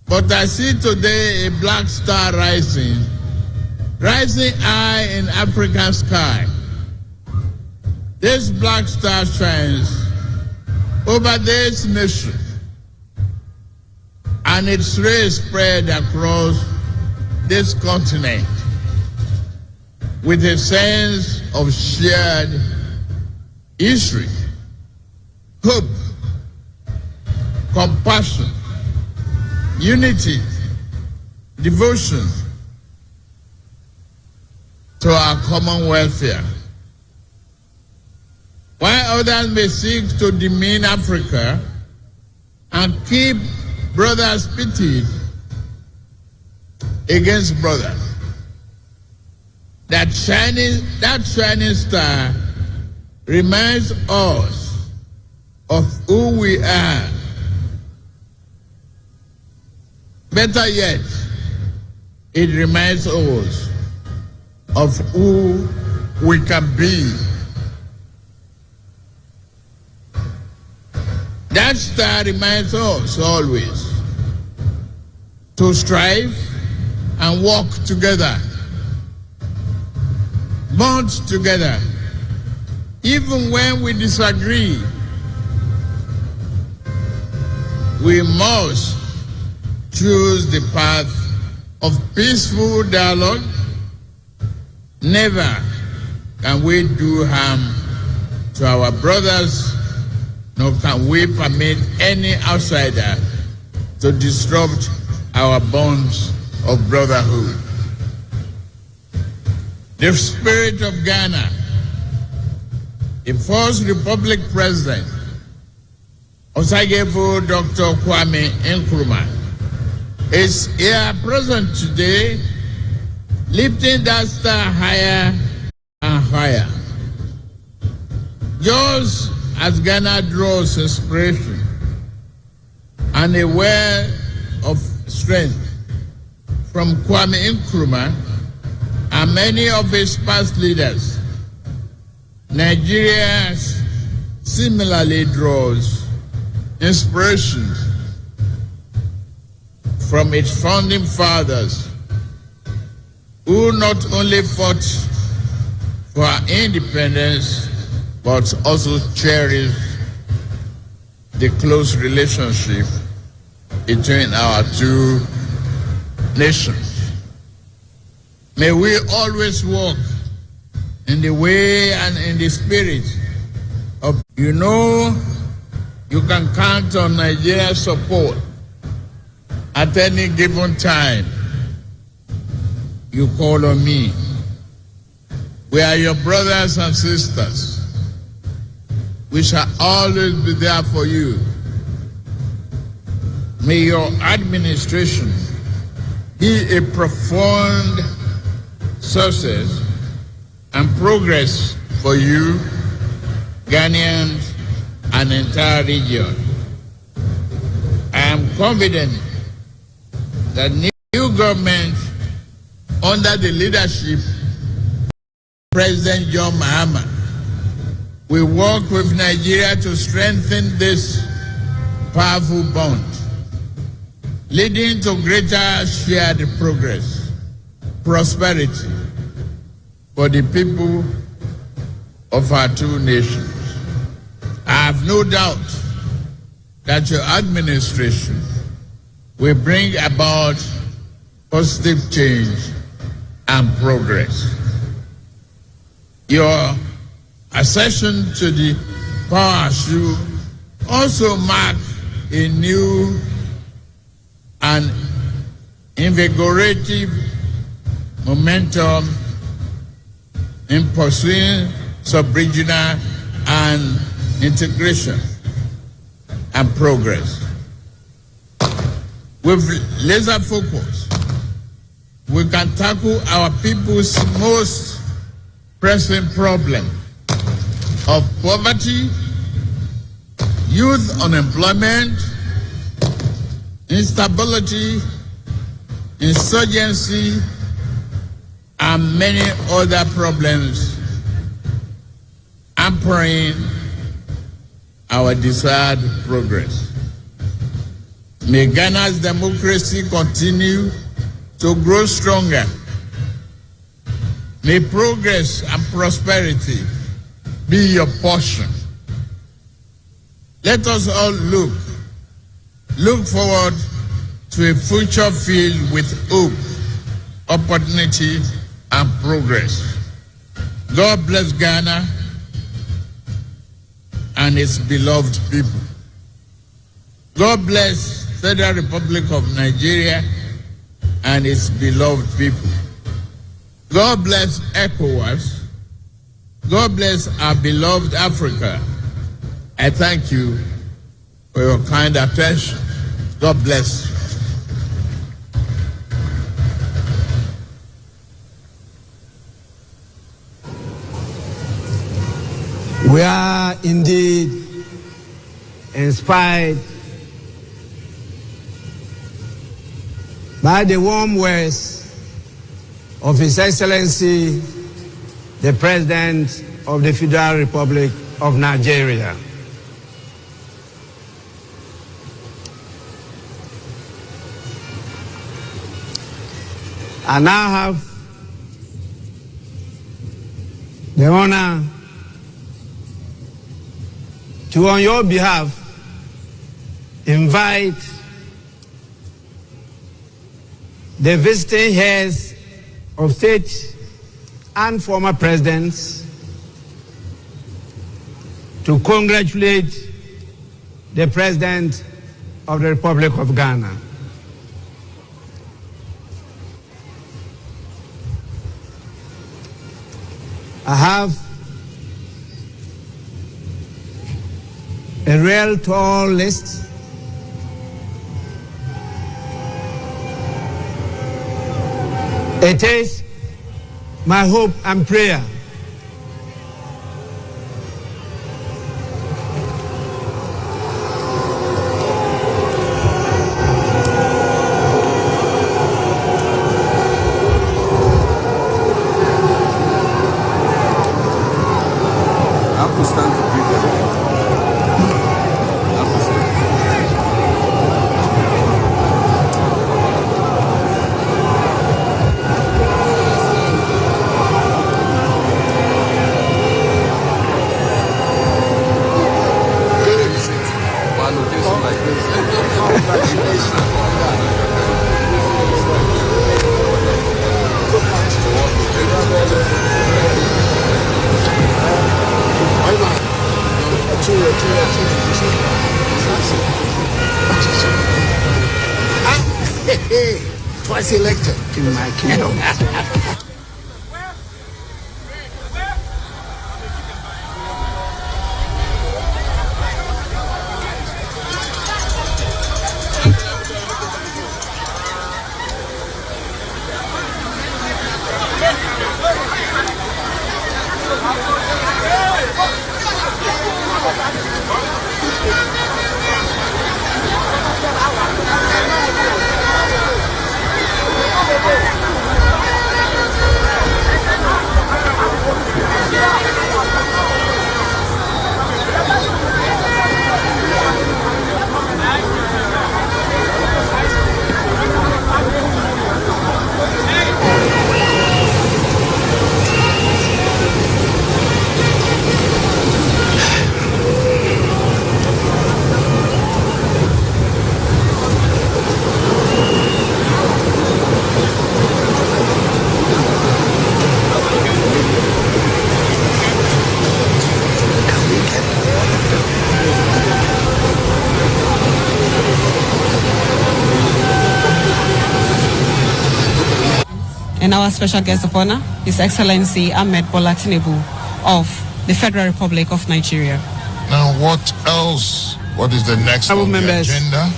but I see today a black star rising Rising high in African sky, this black star shines over this nation, and its rays spread across this continent with a sense of shared history, hope, compassion, unity, devotion to our common welfare. While others may seek to demean Africa and keep brothers pitted against brothers, that shining star reminds us of who we are. Better yet, it reminds us of who we can be. That star reminds us always to strive and work together, bond together, even when we disagree. We must choose the path of peaceful dialogue. Never can we do harm to our brothers, nor can we permit any outsider to disrupt our bonds of brotherhood. The spirit of Ghana, the first Republic President, Osagyefo Dr. Kwame Nkrumah, is here present today, lifting that star higher and higher. Just as Ghana draws inspiration and a well of strength from Kwame Nkrumah and many of his past leaders, Nigeria similarly draws inspiration from its founding fathers, who not only fought for our independence, but also cherished the close relationship between our two nations. May we always walk in the way and in the spirit of, you can count on Nigeria's support at any given time. You call on me. We are your brothers and sisters. We shall always be there for you. May your administration be a profound success and progress for you, Ghanaians, and the entire region. I am confident that new government under the leadership of President John Mahama will work with Nigeria to strengthen this powerful bond, leading to greater shared progress, prosperity for the people of our two nations. I have no doubt that your administration will bring about positive change and progress. Your accession to the power should also mark a new and invigorating momentum in pursuing sub-regional and integration and progress. With laser focus, we can tackle our people's most pressing problem of poverty, youth unemployment, instability, insurgency, and many other problems hampering our desired progress. May Ghana's democracy continue to grow stronger May progress and prosperity be your portion. Let us all look forward to a future filled with hope, opportunity, and progress. God bless Ghana and its beloved people. God bless Federal Republic of Nigeria and its beloved people. God bless ECOWAS. God bless our beloved Africa. I thank you for your kind attention. God bless you. We are indeed inspired by the warm words of His Excellency, the President of the Federal Republic of Nigeria. I now have the honor to, on your behalf, invite the visiting heads of state and former presidents to congratulate the President of the Republic of Ghana. I have a real tall list. It is my hope and prayer twice elected in my kingdom. And our special guest of honor, His Excellency Ahmed Bola Tinubu of the Federal Republic of Nigeria. Now, what else? What is the next on the agenda?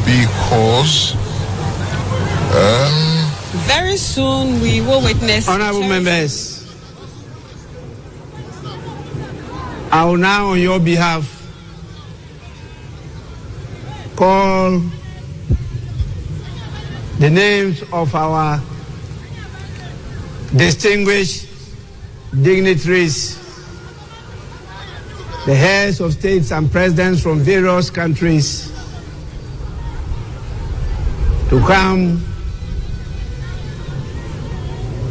Because very soon we will witness. Honorable members, I will now, on your behalf, call the names of our distinguished dignitaries, the heads of states and presidents from various countries, to come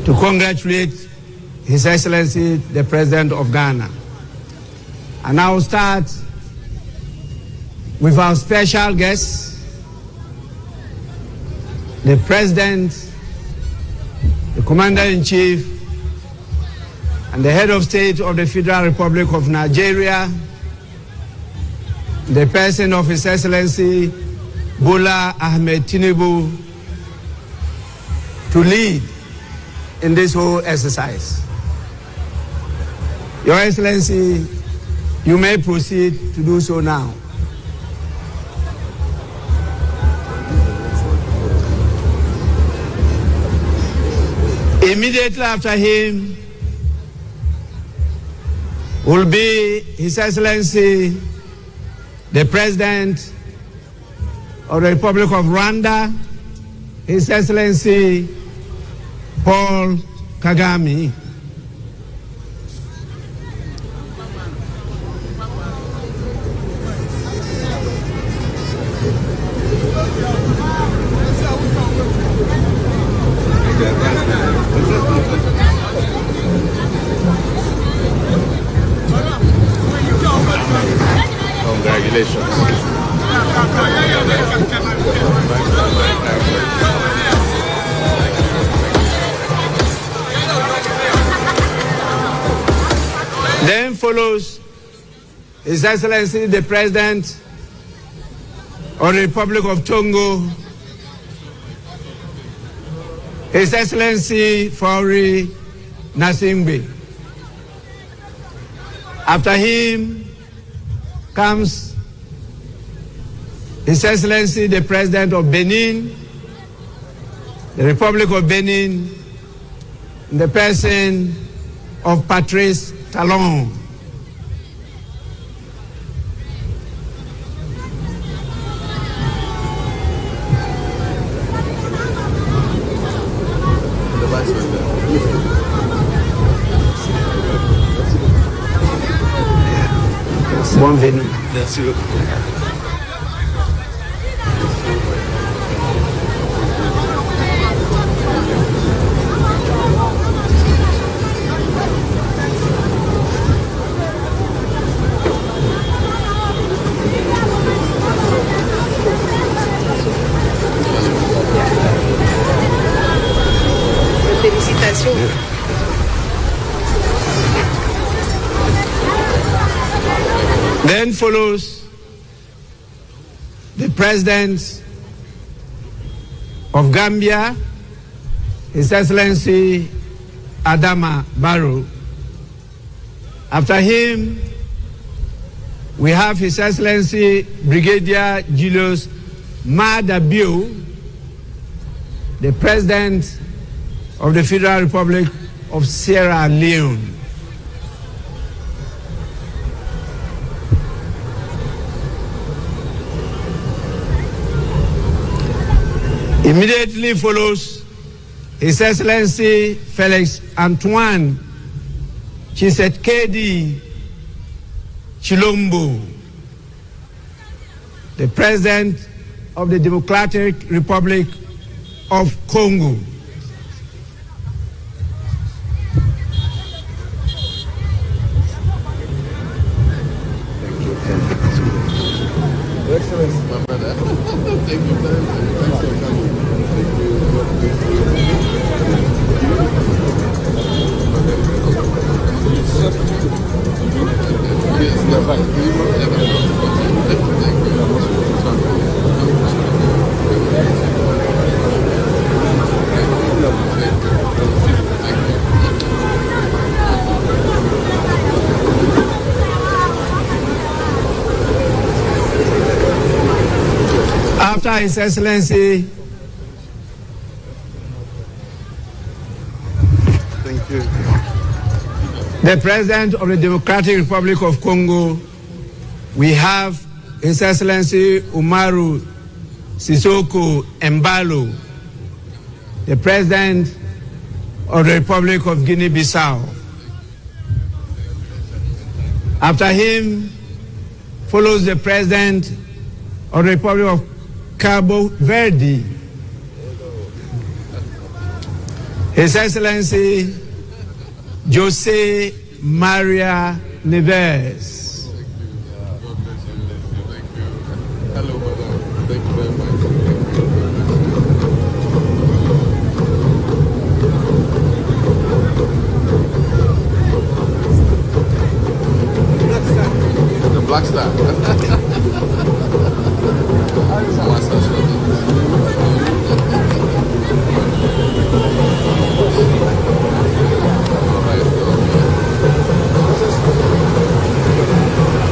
to congratulate His Excellency, the President of Ghana. And I will start with our special guest, the President, the Commander-in-Chief, and the Head of State of the Federal Republic of Nigeria, the person of His Excellency Bola Ahmed Tinubu, to lead in this whole exercise. Your Excellency, you may proceed to do so now. Immediately after him will be His Excellency, the President of the Republic of Rwanda, His Excellency Paul Kagame. Then follows His Excellency the President of the Republic of Togo, His Excellency Faure Gnassingbé. After him comes His Excellency the President of Benin, the Republic of Benin, in the person of Patrice Talon. Bienvenue. Merci beaucoup. Félicitations. Then follows the President of Gambia, His Excellency Adama Barrow. After him, we have His Excellency Brigadier Julius Maada Bio, the President of the Federal Republic of Sierra Leone. Immediately follows His Excellency Felix Antoine Tshisekedi Chilombo, the President of the Democratic Republic of Congo. Excellency, my brother. Thank you very much. Thanks for coming. Yes, you're right. After His Excellency, thank you, the President of the Democratic Republic of Congo, we have His Excellency Umaru Sissoco Embalo, the President of the Republic of Guinea-Bissau. After him follows the President of the Republic of Cabo Verde, His Excellency Jose Maria Neves. Hello, madam. Thank you very much. The Black Star.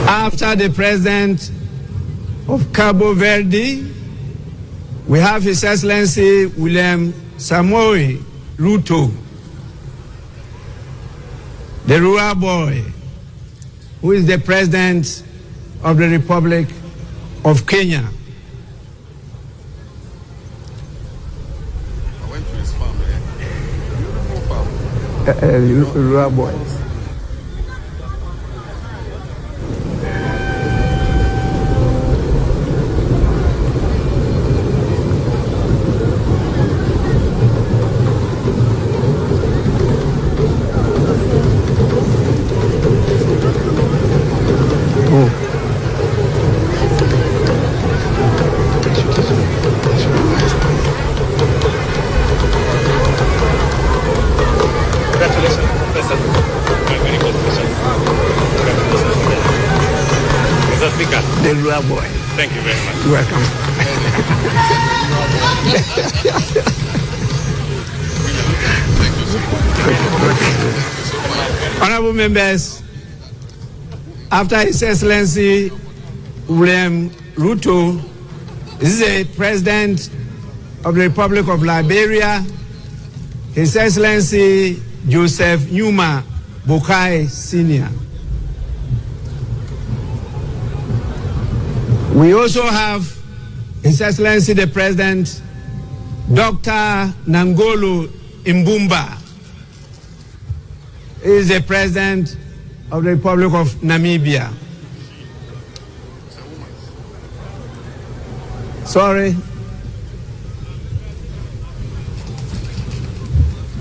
After the president of Cabo Verde, we have His Excellency William Samoei Ruto, the rural boy, who is the president of the Republic of Kenya. I went to his farm, beautiful farm. Rural boy. The rural boy. Thank you very much. You're welcome. Honorable members, after His Excellency William Ruto, this is a president of the Republic of Liberia, His Excellency Joseph Numa Boakai Sr. We also have His Excellency the President, Dr. Nangolo Mbumba. He is the President of the Republic of Namibia. Sorry.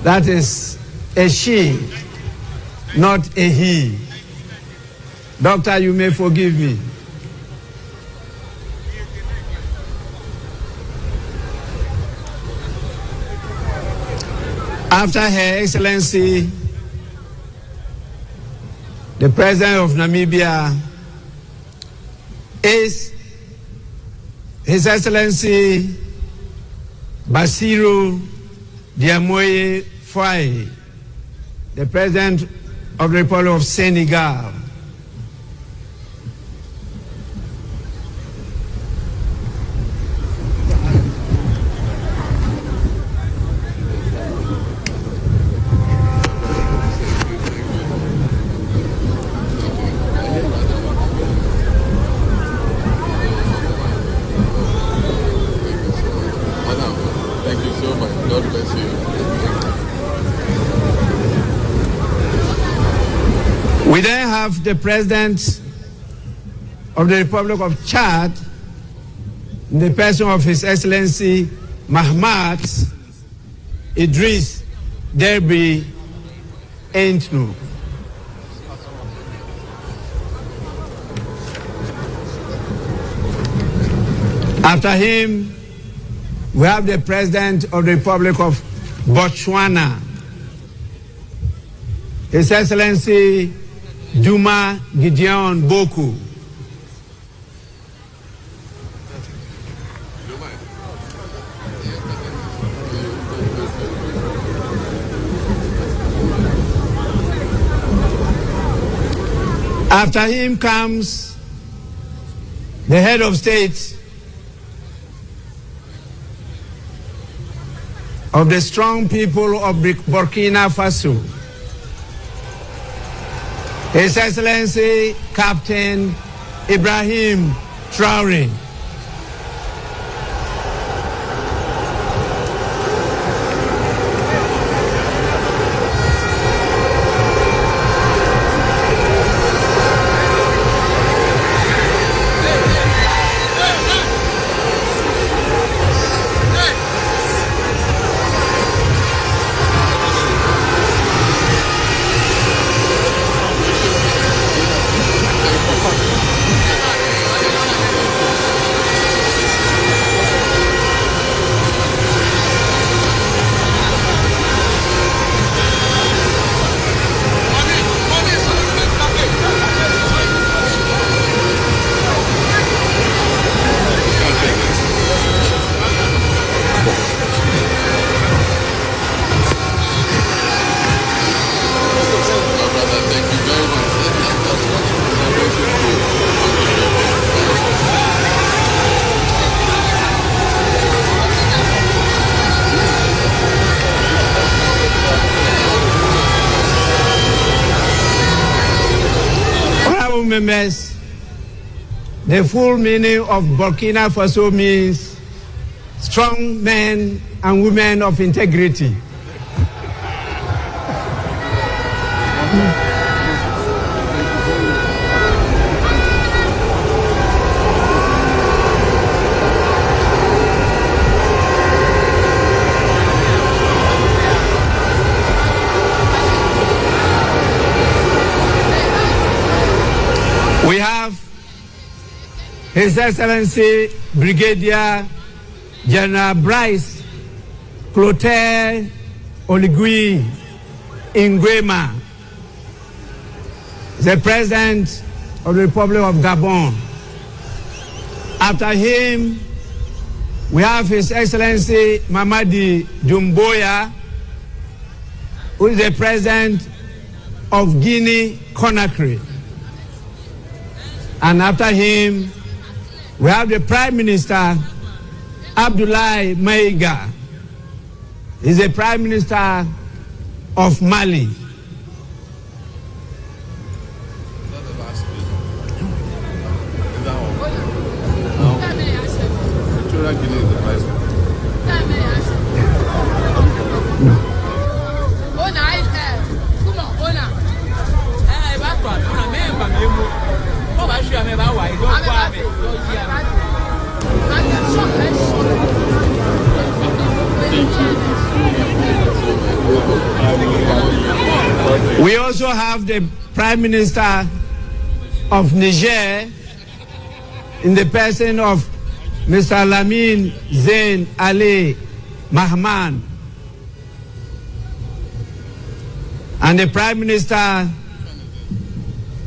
That is a she, not a he. Doctor, you may forgive me. After Her Excellency, the President of Namibia, is His Excellency Bassirou Diomaye Faye, the President of the Republic of Senegal. We then have the President of the Republic of Chad, in the person of His Excellency Mahama Idris Deby Itno. After him, we have the President of the Republic of Botswana, His Excellency Duma Gideon Boku. After him comes the head of state of the strong people of Burkina Faso, His Excellency Captain Ibrahim Traoré. members, the full meaning of Burkina Faso means strong men and women of integrity. We have His Excellency Brigadier General Bryce Clotaire Oligui Nguema, the President of the Republic of Gabon. After him, we have His Excellency Mamadi Doumbouya, who is the President of Guinea-Conakry. And after him, we have the Prime Minister, Abdoulaye Maïga. He's the Prime Minister of Mali. We also have the Prime Minister of Niger in the person of Mr. Lamine Zain Ali Mahama, and the Prime Minister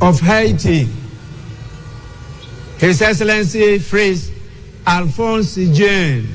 of Haiti, His Excellency Fritz Alphonse Jean.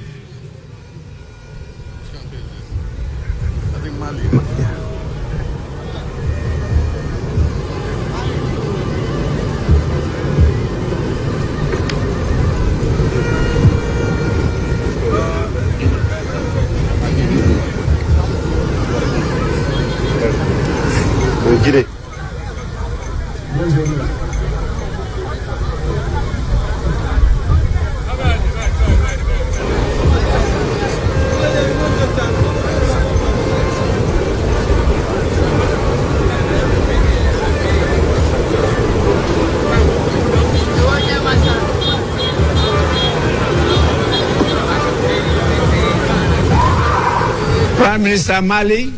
Prime Minister Mali,